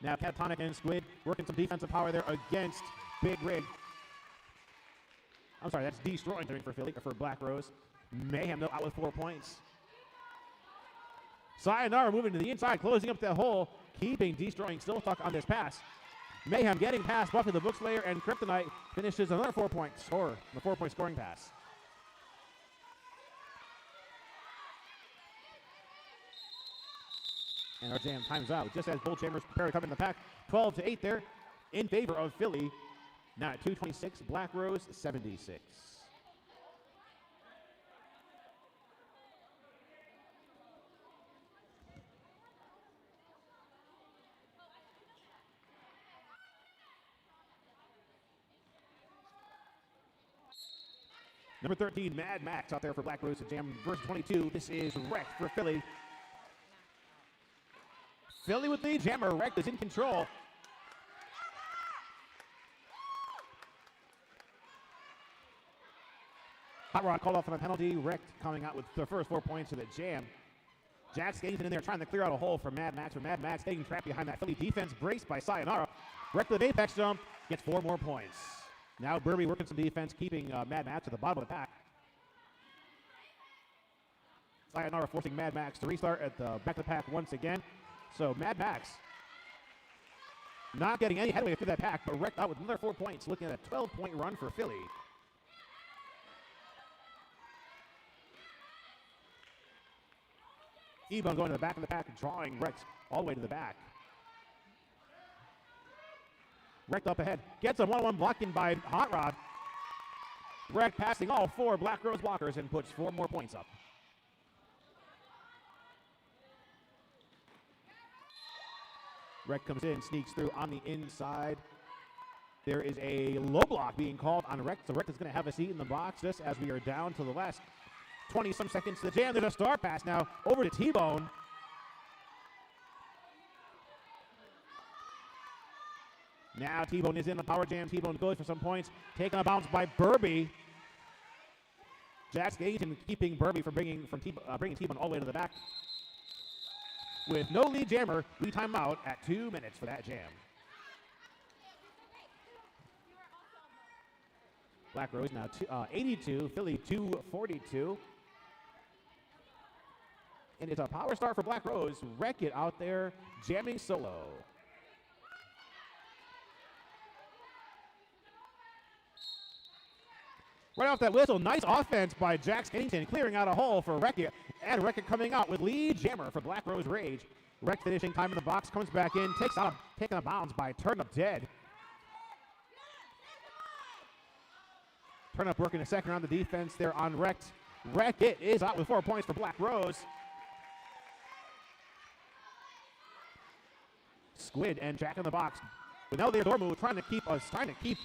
Now Catatonic and Squid working some defensive power there against Big Rig. I'm sorry, that's Destroying for Philly, for Black Rose. Mayhem though out with 4 points. Sayonara moving to the inside, closing up that hole, keeping Destroying still stuck on this pass. Mayhem getting past Buffy the Bookslayer, and Kryptonite finishes another 4-point score, the 4-point scoring pass. And our jam times out just as both jammers prepare to come in the pack. 12-8 there in favor of Philly. Now at 2:26, Black Rose 76. Number 13, Mad Max out there for Black Rose to jam versus 22. This is Wrecked for Philly. Philly with the jammer. Wrecked is in control. Hot Rod called off on a penalty. Wrecked coming out with the first 4 points of the jam. Jack Skellington in there trying to clear out a hole for Mad Max. Mad Max getting trapped behind that Philly defense. Braced by Sayonara. Wrecked with apex jump. Gets 4 more points. Now Burby working some defense, keeping Mad Max at the bottom of the pack. Sayonara forcing Mad Max to restart at the back of the pack once again. So Mad Max not getting any headway through that pack, but wrecked out with another 4 points, looking at a 12-point run for Philly. T-Bone going to the back of the pack and drawing Rex all the way to the back. Wrecked up ahead. Gets a one-on-one blocking by Hot Rod. Wreck passing all 4 Black Rose blockers and puts 4 more points up. Wreck comes in, sneaks through on the inside. There is a low block being called on Wreck, so Wreck is going to have a seat in the box just as we are down to the last 20-some seconds to the jam. There's a star pass now over to T-Bone. Now T-Bone is in the power jam. T-Bone goes for some points. Taken a bounce by Burby. Jax Gagin keeping Burby from bringing T-Bone all the way to the back. With no lead jammer, we time out at 2 minutes for that jam. Black Rose now 82, Philly 242. And it's a power start for Black Rose. Wreck-It out there jamming solo. Right off that whistle, nice offense by Jax Kennington, clearing out a hole for Wreck-It. And Wreck-It coming out with lead jammer for Black Rose Rage. Wreck finishing time in the box, comes back in, taken a bounce by Turnip Dead. Turnip working a second round of the defense there on Wrecked. Wreck-It is out with 4 points for Black Rose. Squid and Jack in the box. But now their door move trying to keep Wreck-It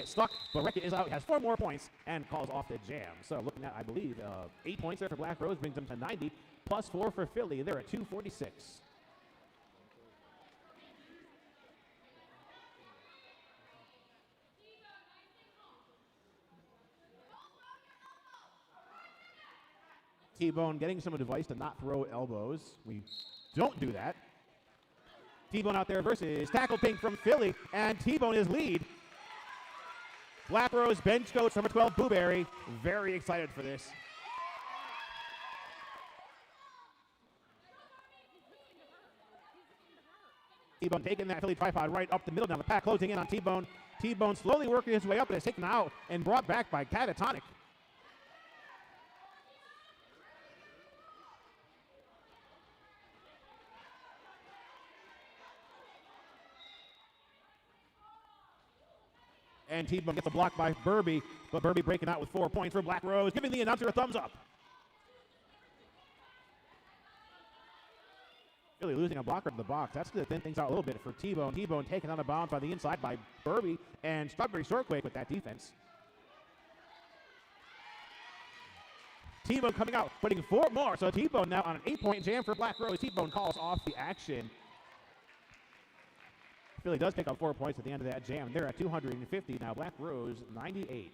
stuck, but Wreck-It is out, has 4 more points and calls off the jam. So looking at, I believe, 8 points there for Black Rose brings them to 90, plus 4 for Philly. They're at 246. T-Bone getting some advice to not throw elbows. We don't do that. T-Bone out there versus Tackle Pink from Philly, and T-Bone is lead. Black Rose bench coach number 12, Booberry, very excited for this. T-Bone taking that Philly tripod right up the middle, now the pack closing in on T-Bone. T-Bone slowly working his way up, but it's taken out and brought back by Catatonic. And T-Bone gets a block by Burby, but Burby breaking out with 4 points for Black Rose, giving the announcer a thumbs up. Really losing a blocker to the box. That's going to thin things out a little bit for T-Bone. T-Bone taken on a bounce by the inside by Burby, and Strawberry Shortquake with that defense. T-Bone coming out, putting 4 more. So T-Bone now on an 8-point jam for Black Rose. T-Bone calls off the action. Philly does pick up 4 points at the end of that jam. They're at 250 now. Black Rose 98.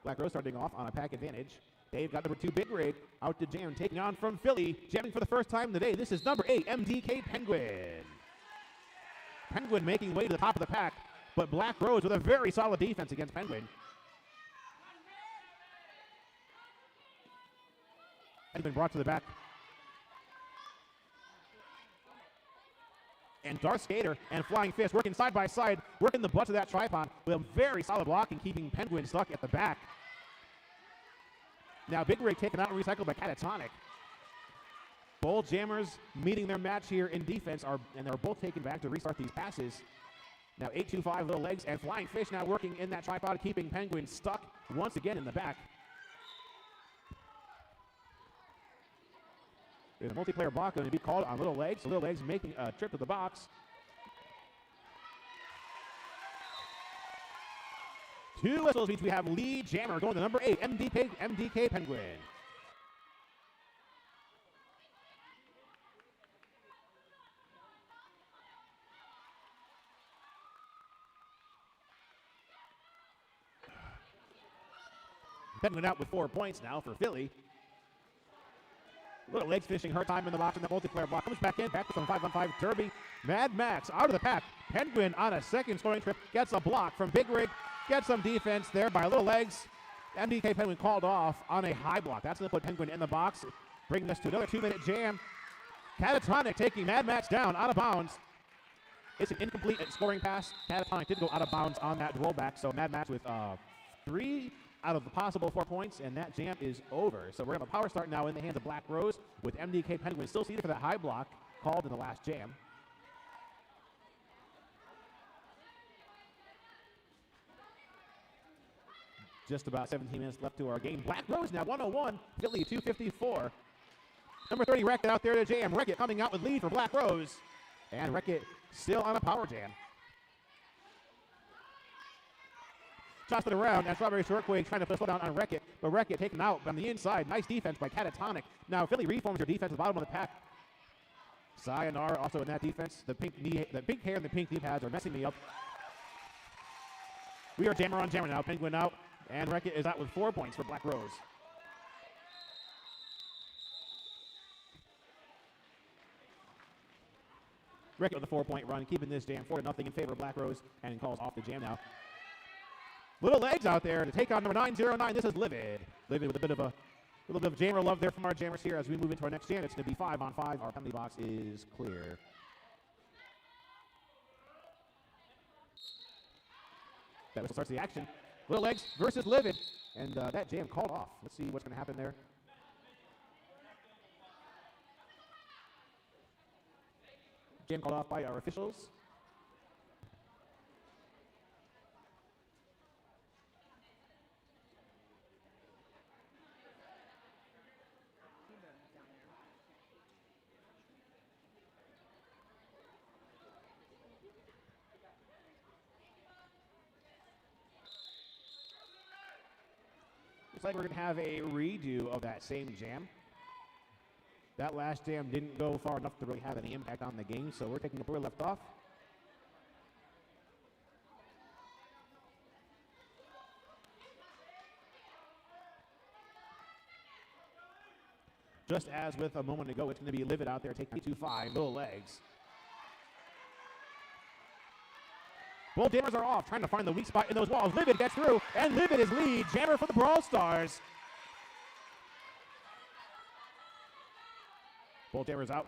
Black Rose starting off on a pack advantage. Dave got number 2 Big Rig out to jam, taking on from Philly, jamming for the first time today. This is number 8 MDK Penguin. Penguin making way to the top of the pack, but Black Rose with a very solid defense against Penguin. Has been brought to the back. And Darth Skater and Flying Fist working side by side, working the butts of that tripod with a very solid block and keeping Penguin stuck at the back. Now Big Rig taken out and recycled by Catatonic. Both jammers meeting their match here in defense, and they're both taken back to restart these passes. Now 825 Little Legs and Flying Fish now working in that tripod, keeping Penguin stuck once again in the back. There's a multiplayer block going to be called on Little Legs. So Little Legs making a trip to the box. 2 whistles means we have lead jammer going to number 8, MDK Penguin. Penguin out with 4 points now for Philly. Little legs finishing her time in the box, and the multiplayer block comes back in. Back to some 5-on-5 derby. Mad Max out of the pack. Penguin on a second scoring trip. Gets a block from Big Rig. Gets some defense there by Little Legs. MDK Penguin called off on a high block. That's going to put Penguin in the box, bringing us to another 2-minute jam. Catatonic taking Mad Max down out of bounds. It's an incomplete scoring pass. Catatonic did go out of bounds on that rollback, so Mad Max with 3 out of the possible 4 points, and that jam is over. So we're going to have a power start now in the hands of Black Rose, with MDK Penguin still seated for that high block called in the last jam. Just about 17 minutes left to our game. Black Rose now 101, Philly 254. Number 30, Wreck-It out there to jam. Wreck-It coming out with lead for Black Rose. And Wreck-It still on a power jam. Tossed it around, and Strawberry Shortquake trying to put a slow down on Wreck-It, but Wreck-It taken out on the inside. Nice defense by Catatonic. Now Philly reforms their defense at the bottom of the pack. Sayonara also in that defense. The pink hair and the pink knee pads are messing me up. We are jammer on jammer now. Penguin out, and Wreck-It is out with 4 points for Black Rose. Wreck-It with a 4-point run, keeping this jam 4-0 in favor of Black Rose, and calls off the jam now. Little Legs out there to take on number 909. This is Livid. Livid with a little bit of jammer love there from our jammers here as we move into our next jam. It's going to be 5-on-5. Our penalty box is clear. That whistle starts the action. Little Legs versus Livid. And that jam called off. Let's see what's going to happen there. Jam called off by our officials. Looks like we're going to have a redo of that same jam. That last jam didn't go far enough to really have any impact on the game, so we're taking up where we left off. Just as with a moment ago, it's going to be Livid out there taking 2-5, Little Legs. Both jammers are off, trying to find the weak spot in those walls. Livid gets through, and Livid is lead. Jammer for the Brawl Stars. Both jammers out.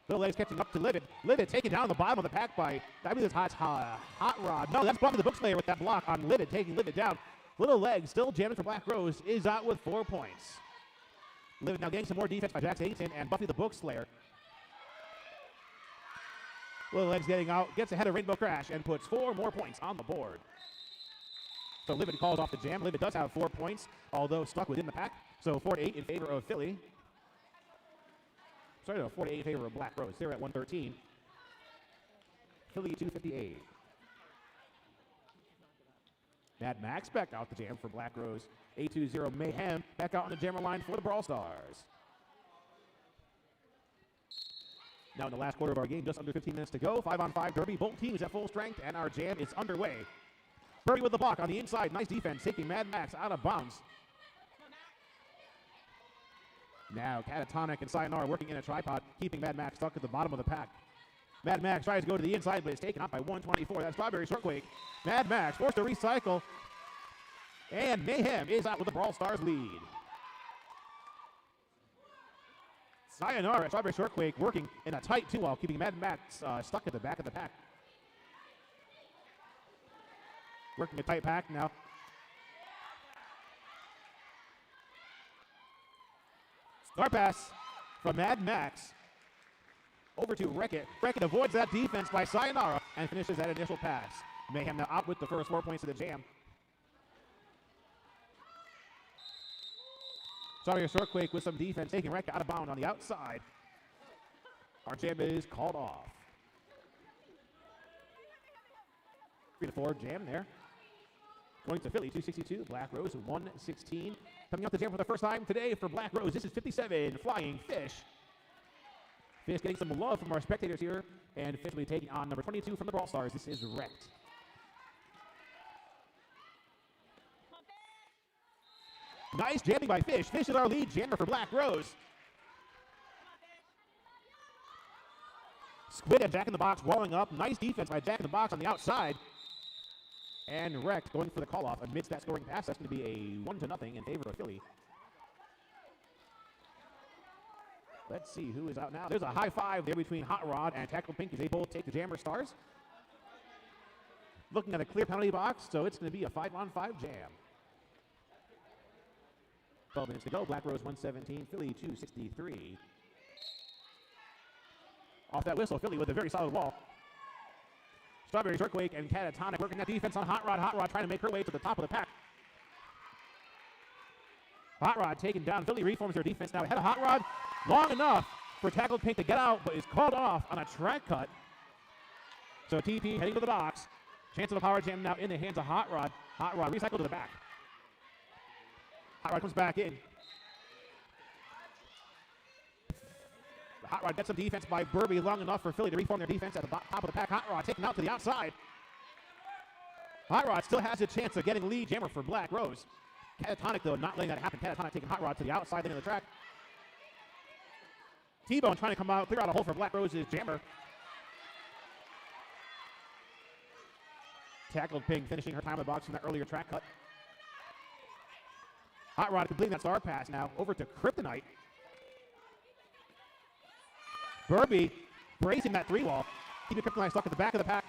Little Legs catching up to Livid. Livid taking down the bottom of the pack by, I believe it's Hot Rod. No, that's Buffy the Bookslayer with that block on Livid, taking Livid down. Little Legs still jamming for Black Rose is out with 4 points. Livid now getting some more defense by Jax Aington and Buffy the Bookslayer. Little Legs getting out, gets ahead of Rainbow Crash and puts 4 more points on the board. So Livid calls off the jam. Livid does have 4 points, although stuck within the pack. So 4-8 in favor of Philly. Sorry, no, 4-8 in favor of Black Rose. They're at 113. Philly 258. Mad Max back out the jam for Black Rose. 820 Mayhem back out on the jammer line for the Brawl Stars. Now in the last quarter of our game, just under 15 minutes to go. 5-on-5 derby. Both teams at full strength, and our jam is underway. Birdie with the block on the inside. Nice defense, taking Mad Max out of bounds. Now Catatonic and Sayonara working in a tripod, keeping Mad Max stuck at the bottom of the pack. Mad Max tries to go to the inside, but is taken out by 124. That's Strawberry Shortquake. Mad Max forced to recycle, and Mayhem is out with the Brawl Stars lead. Sayonara, Strawberry Shortquake working in a tight 2-while, keeping Mad Max stuck at the back of the pack. Working a tight pack now. Star pass from Mad Max over to Wreck-It. Wreck-It avoids that defense by Sayonara and finishes that initial pass. Mayhem now out with the first 4 points of the jam. Strawberry Shortquake with some defense, taking Wreck-It out of bounds on the outside. Our jam is called off. 3-4 jam there. Going to Philly, 262. Black Rose, 116. Coming out the jam for the first time today for Black Rose, this is 57, Flying Fish. Fish getting some love from our spectators here, and Fish will be taking on number 22 from the Brawl Stars. This is Wrecked. Nice jamming by Fish. Fish is our lead jammer for Black Rose. Squid and Jack in the Box walling up. Nice defense by Jack in the Box on the outside. And Recht going for the call-off amidst that scoring pass. That's going to be a 1-0 in favor of Philly. Let's see who is out now. There's a high five there between Hot Rod and Tackle Pink as they both take the Jammer Stars. Looking at a clear penalty box, so it's going to be a 5-on-5 jam. 12 minutes to go. Black Rose 117, Philly 263. Off that whistle, Philly with a very solid wall. Strawberry Shortquake and Catatonic working that defense on Hot Rod. Hot Rod trying to make her way to the top of the pack. Hot Rod taking down. Philly reforms their defense now ahead of Hot Rod. Long enough for Tackle Pink to get out, but is called off on a track cut. So TP heading to the box. Chance of the power jam now in the hands of Hot Rod. Hot Rod recycled to the back. Hot Rod comes back in. Hot Rod gets some defense by Burby long enough for Philly to reform their defense at the top of the pack. Hot Rod taken out to the outside. Hot Rod still has a chance of getting lead jammer for Black Rose. Catatonic, though, not letting that happen. Catatonic taking Hot Rod to the outside end of the track. T-Bone trying to come out, clear out a hole for Black Rose's jammer. Tackled Pink, finishing her time in the box from that earlier track cut. Hot Rod completing that star pass now over to Kryptonite. Burby bracing that 3-wall, keeping Kryptonite stuck at the back of the pack,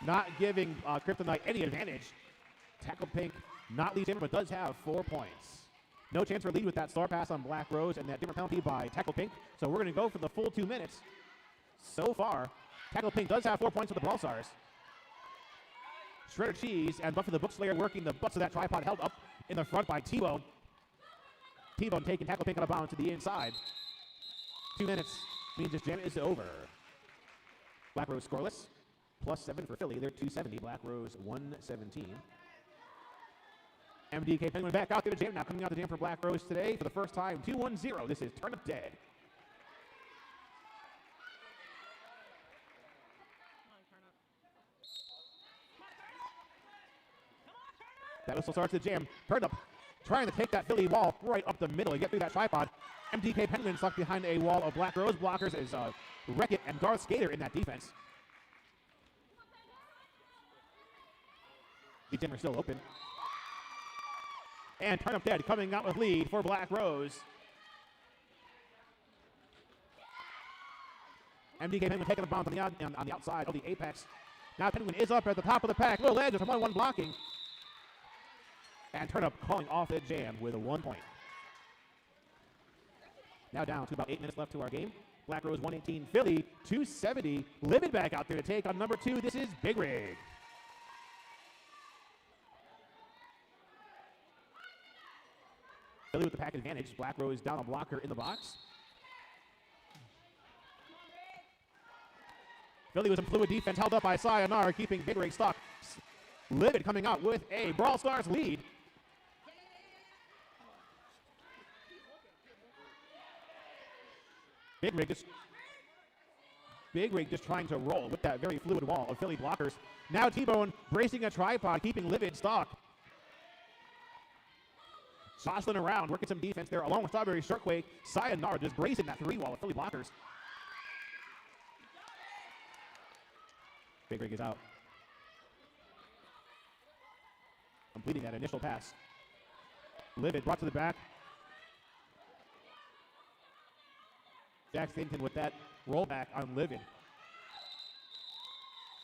not giving Kryptonite any advantage. Tackle Pink, not lead jammer, but does have 4 points. No chance for a lead with that star pass on Black Rose and that dimmer penalty by Tackle Pink. So we're going to go for the full 2 minutes. So far, Tackle Pink does have 4 points with the Brawl Stars. Shredder Cheese and Buffy the Book Slayer working the butts of that tripod, held up in the front by T-Bone. T-Bone taking Tackle Pink out of bounds to the inside. 2 minutes means this jam is over. Black Rose scoreless. +7 for Philly. They're 270. Black Rose 117. MDK Penguin back out there to jam now. Coming out the jam for Black Rose today for the first time. 2-1-0. This is Turnip Dead. That whistle starts the jam. Turnip trying to take that Philly wall right up the middle and get through that tripod. MDK Penguin stuck behind a wall of Black Rose blockers is Wreck-It and Garth Skater in that defense. The jammer still open. And Turnip Dead coming out with lead for Black Rose. MDK Penguin taking the bounce on the outside of the apex. Now Penguin is up at the top of the pack. Little edge with 1-1 blocking. And Turnip calling off the jam with a 1 point. Now down to about 8 minutes left to our game. Black Rose 118, Philly 270. Livid back out there to take on number 2. This is Big Rig. Philly with the pack advantage. Black Rose down a blocker in the box. Philly with some fluid defense held up by Sayonara, keeping Big Rig stuck. Livid coming out with a Brawl Stars lead. Big Rig just trying to roll with that very fluid wall of Philly blockers. Now T-Bone bracing a tripod, keeping Livid stuck. Jostling around, working some defense there along with Strawberry Shortquake. Sayonara just bracing that 3 wall of Philly blockers. Big Rig is out. Completing that initial pass. Livid brought to the back. Jack Stanton with that rollback on Livid.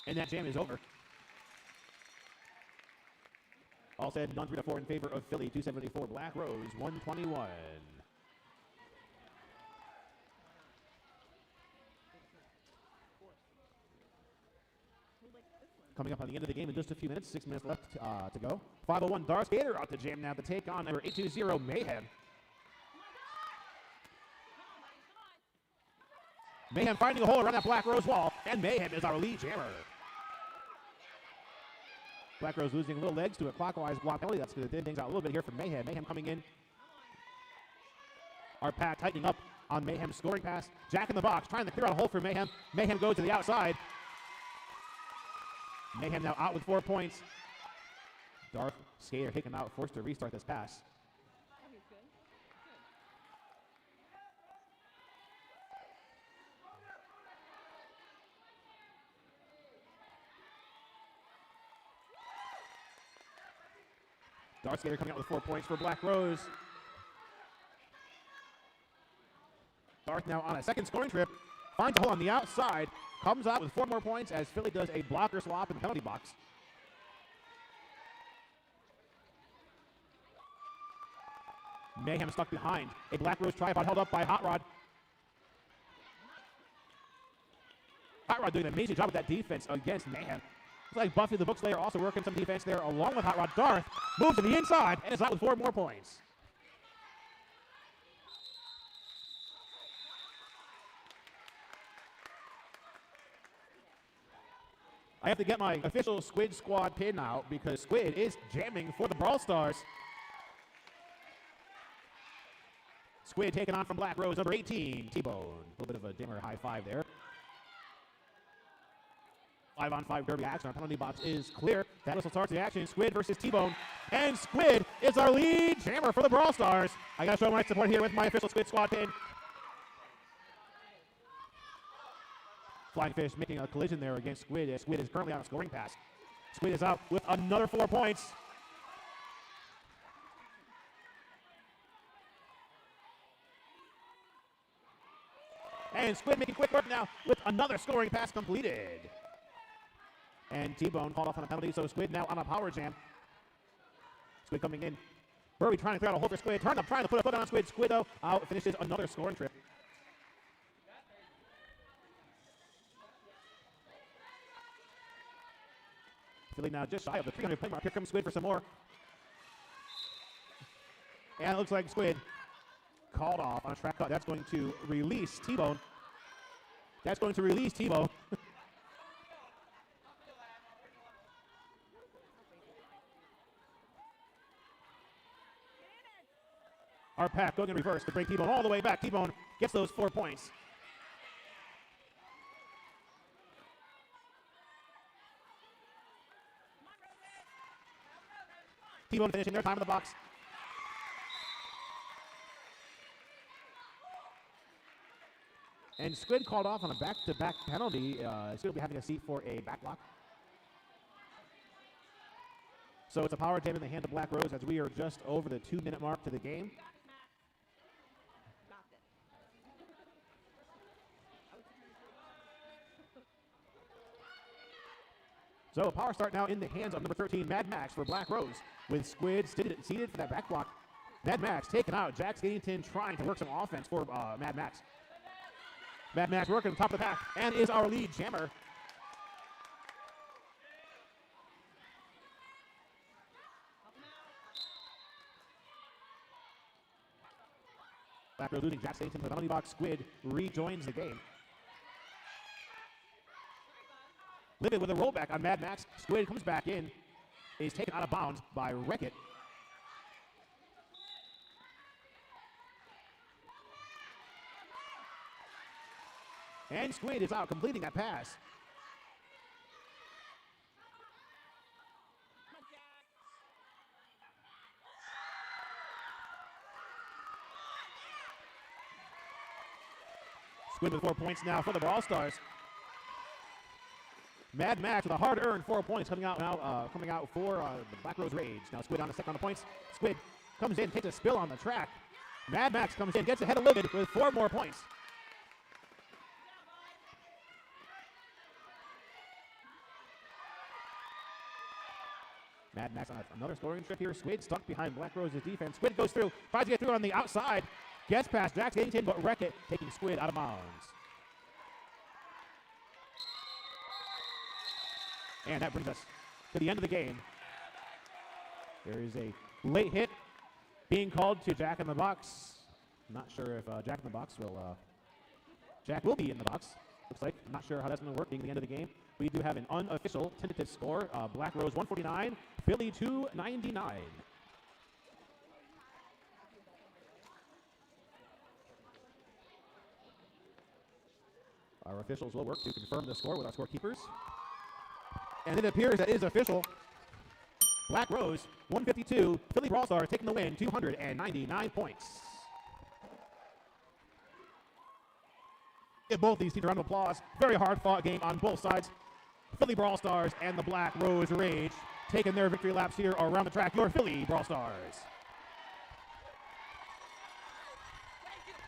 And that jam is over. All said, done 3-4 in favor of Philly. 274 Black Rose, 121. Coming up on the end of the game in just a few minutes, 6 minutes left to go. 501 Darth Skater out to jam now to take on number 820 Mayhem. Mayhem finding a hole around that Black Rose wall, and Mayhem is our lead jammer. Black Rose losing little legs to a clockwise block penalty. That's going to thin things out a little bit here from Mayhem. Mayhem coming in. Our pack tightening up on Mayhem's scoring pass. Jack in the box trying to clear out a hole for Mayhem. Mayhem goes to the outside. Mayhem now out with 4 points. Darth Skater taken out, forced to restart this pass. Darth Skater coming out with 4 points for Black Rose. Darth now on a second scoring trip. Finds a hole on the outside. Comes out with 4 more points as Philly does a blocker swap in the penalty box. Mayhem stuck behind. A Black Rose tripod held up by Hot Rod. Hot Rod doing an amazing job with that defense against Mayhem. Looks like Buffy the Book Slayer also working some defense there along with Hot Rod. Darth moves to the inside and is out with 4 more points. I have to get my official Squid Squad pin out because Squid is jamming for the Brawl Stars. Squid taking on from Black Rose, number 18, T-Bone. A little bit of a dimmer high five there. 5-on-5 derby action. Our penalty box is clear. That whistle starts the action. Squid versus T-Bone. And Squid is our lead jammer for the Brawl Stars. I got to show my support here with my official Squid Squad pin. Flying Fish making a collision there against Squid. As Squid is currently on a scoring pass. Squid is out with another 4 points. And Squid making quick work now with another scoring pass completed. And T-Bone called off on a penalty, so Squid now on a power jam. Squid coming in. Burby trying to clear out a hole for Squid. Turned up, trying to put a foot on Squid. Squid, though, out finishes another scoring trip. Philly now just shy of the 300 play mark. Here comes Squid for some more. And it looks like Squid called off on a track cut. That's going to release T-Bone. That's going to release T-Bone. Our pack going in reverse to bring T-Bone all the way back. T-Bone gets those 4 points. T-Bone finishing their time in the box. And Squid called off on a back-to-back penalty. Squid will be having a seat for a back block. So it's a power jam in the hand of Black Rose as we are just over the 2-minute mark to the game. So a power start now in the hands of number 13, Mad Max for Black Rose, with Squid seated for that back block. Mad Max taken out. Jack Skatington trying to work some offense for Mad Max. Mad Max working top of the pack and is our lead jammer. Black Rose losing Jack Skatington to the penalty box. Squid rejoins the game. Livid with a rollback on Mad Max. Squid comes back in. Is taken out of bounds by Wreck-It. And Squid is out, completing that pass. Squid with 4 points now for the Brawl Stars. Mad Max with a hard-earned 4 points coming out now, for the Black Rose Rage. Now Squid on the second round of points. Squid comes in, takes a spill on the track. Mad Max comes in, gets ahead of Livid with 4 more points. Mad Max on another scoring trip here. Squid stuck behind Black Rose's defense. Squid goes through, tries to get through on the outside. Gets past Jack Skatington, but Wreck-It taking Squid out of bounds. And that brings us to the end of the game. There is a late hit being called to Jack in the Box. I'm not sure if Jack in the Box will... Jack will be in the box. Looks like. I'm not sure how that's going to work being the end of the game. We do have an unofficial tentative score. Black Rose 149, Philly 299. Our officials will work to confirm the score with our scorekeepers. And it appears that it is official. Black Rose, 152. Philly Brawl Stars taking the win, 299 points. Give both these teams a round of applause. Very hard-fought game on both sides. Philly Brawl Stars and the Black Rose Rage. taking their victory laps here around the track, your Philly Brawl Stars.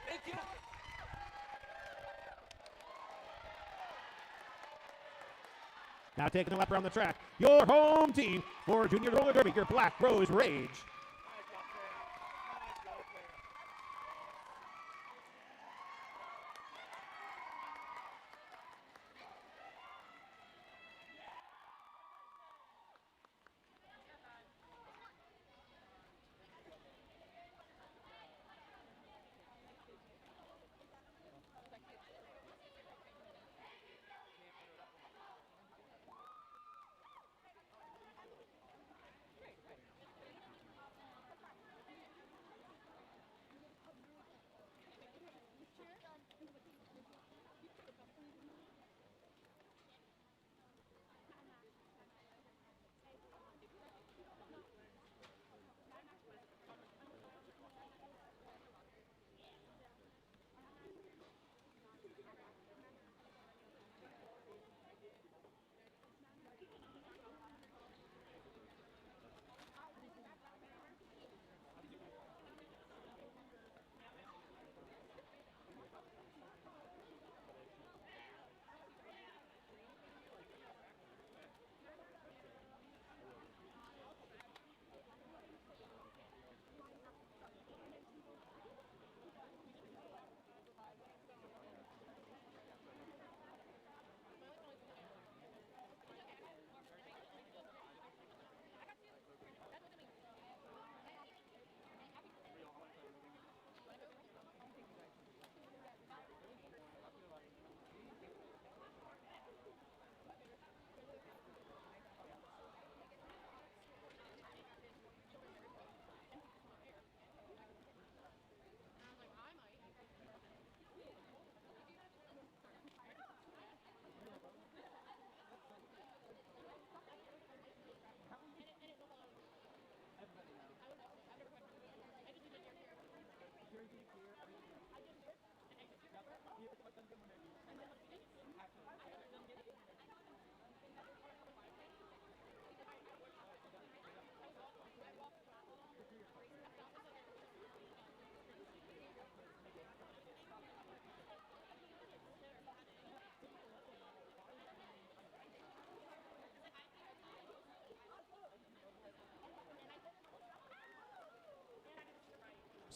Thank you. Now taking a lap around the track, your home team for Junior Roller Derby, your Black Rose Rage.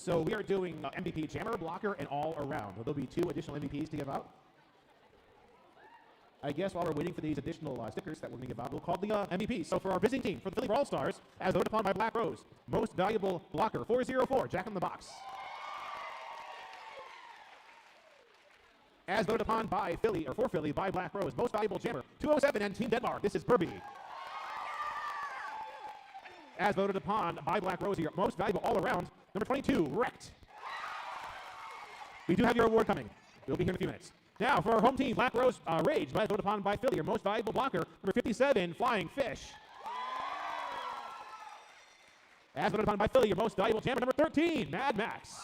So we are doing MVP Jammer, Blocker, and All Around. There'll be 2 additional MVPs to give out. I guess while we're waiting for these additional stickers that we're going to give out, we'll call the MVPs. So for our visiting team, for the Philly Brawl Stars, as voted upon by Black Rose, Most Valuable Blocker, 404, Jack in the Box. As voted upon by Philly, or for Philly, by Black Rose, Most Valuable Jammer, 207, and Team Denmark, this is Kirby. As voted upon by Black Rose here, Most Valuable All Around, number 22, Wrecked. We do have your award coming. We'll be here in a few minutes. Now, for our home team, Black Rose Rage, voted upon by Philly, your Most Valuable Blocker, number 57, Flying Fish. As voted upon by Philly, your Most Valuable Jammer, number 13, Mad Max.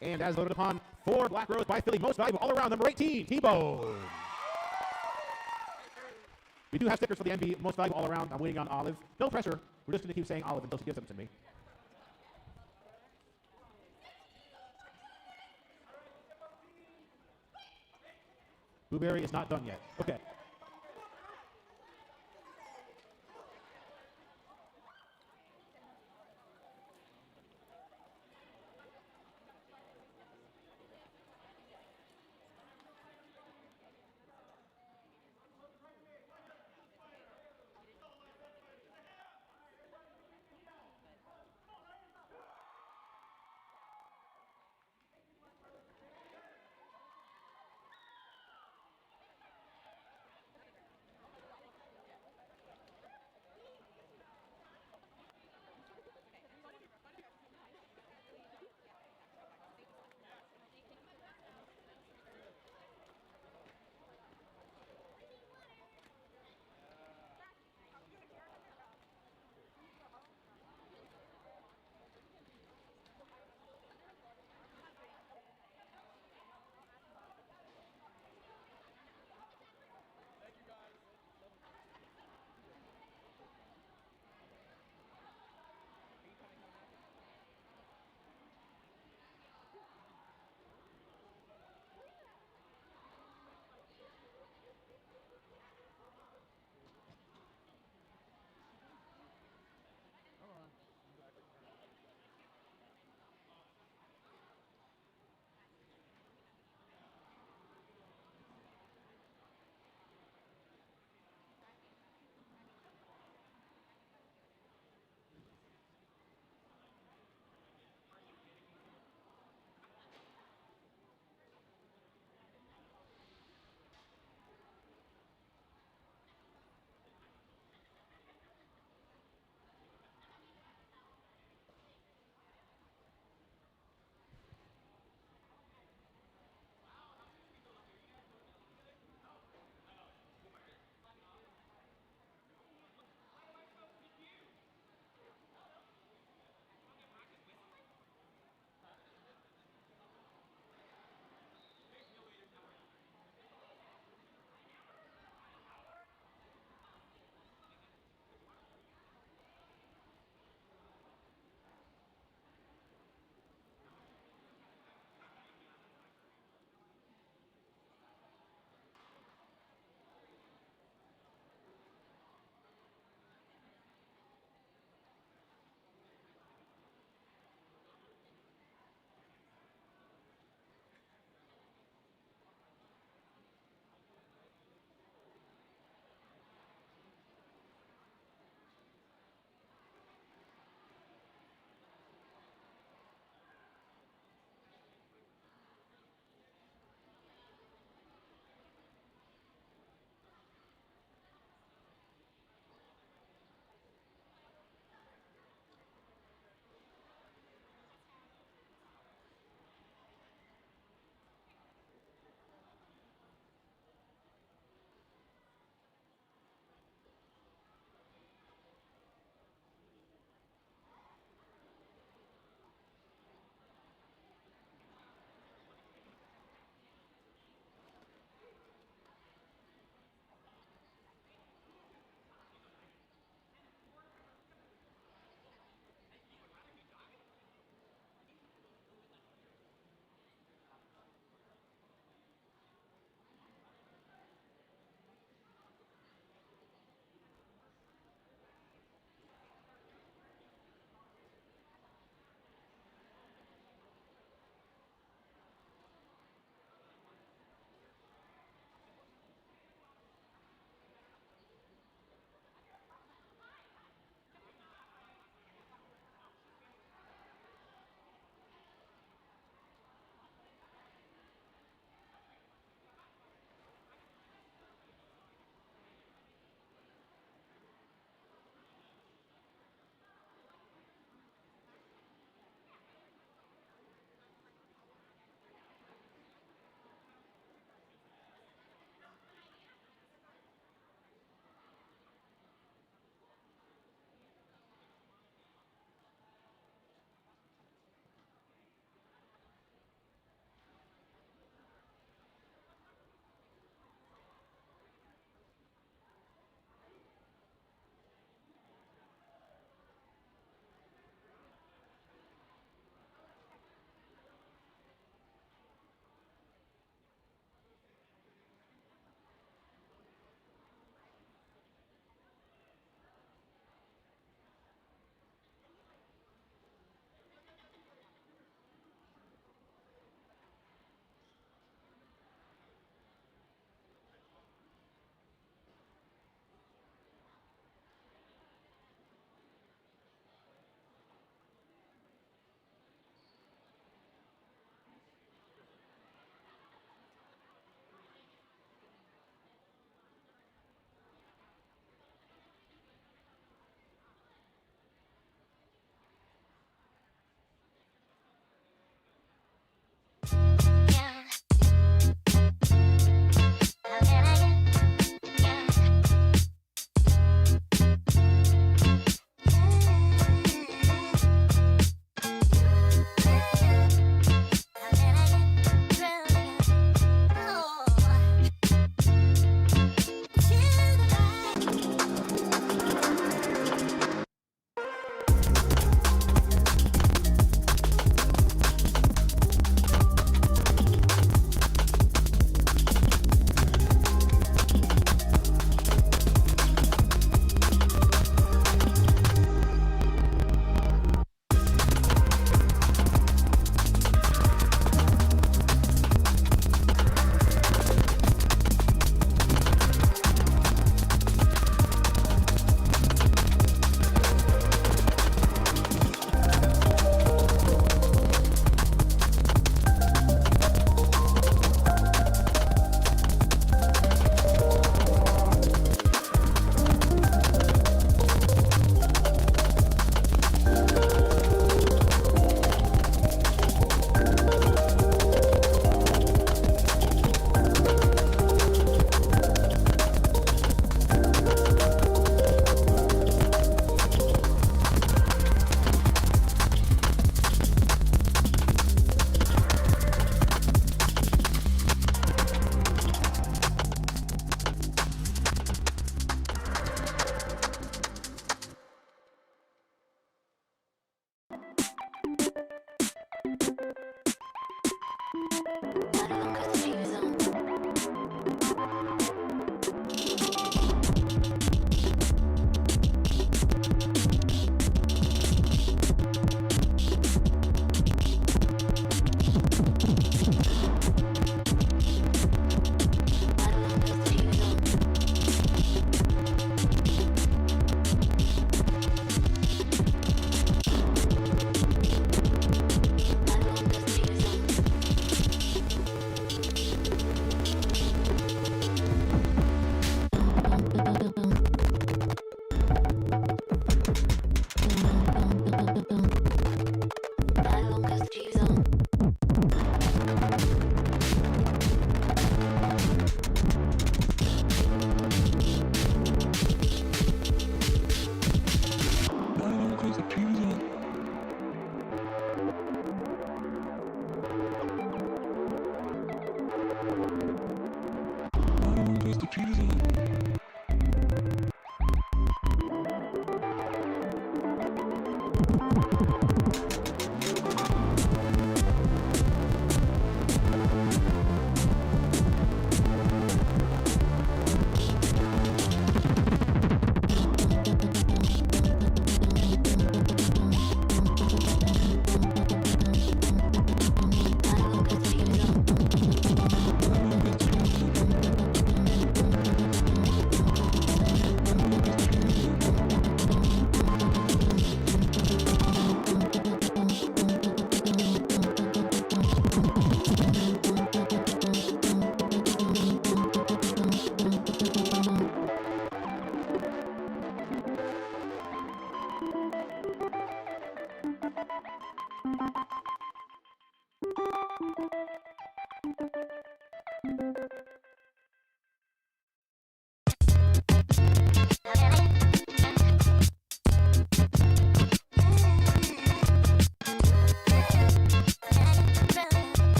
And as voted upon for Black Rose by Philly, Most Valuable All Around, number 18, T-Bone. We do have stickers for the MV, Most Valuable All Around. I'm waiting on Olive. No pressure. We're just going to keep saying Olive until she gives them to me. Blueberry is not done yet. Okay.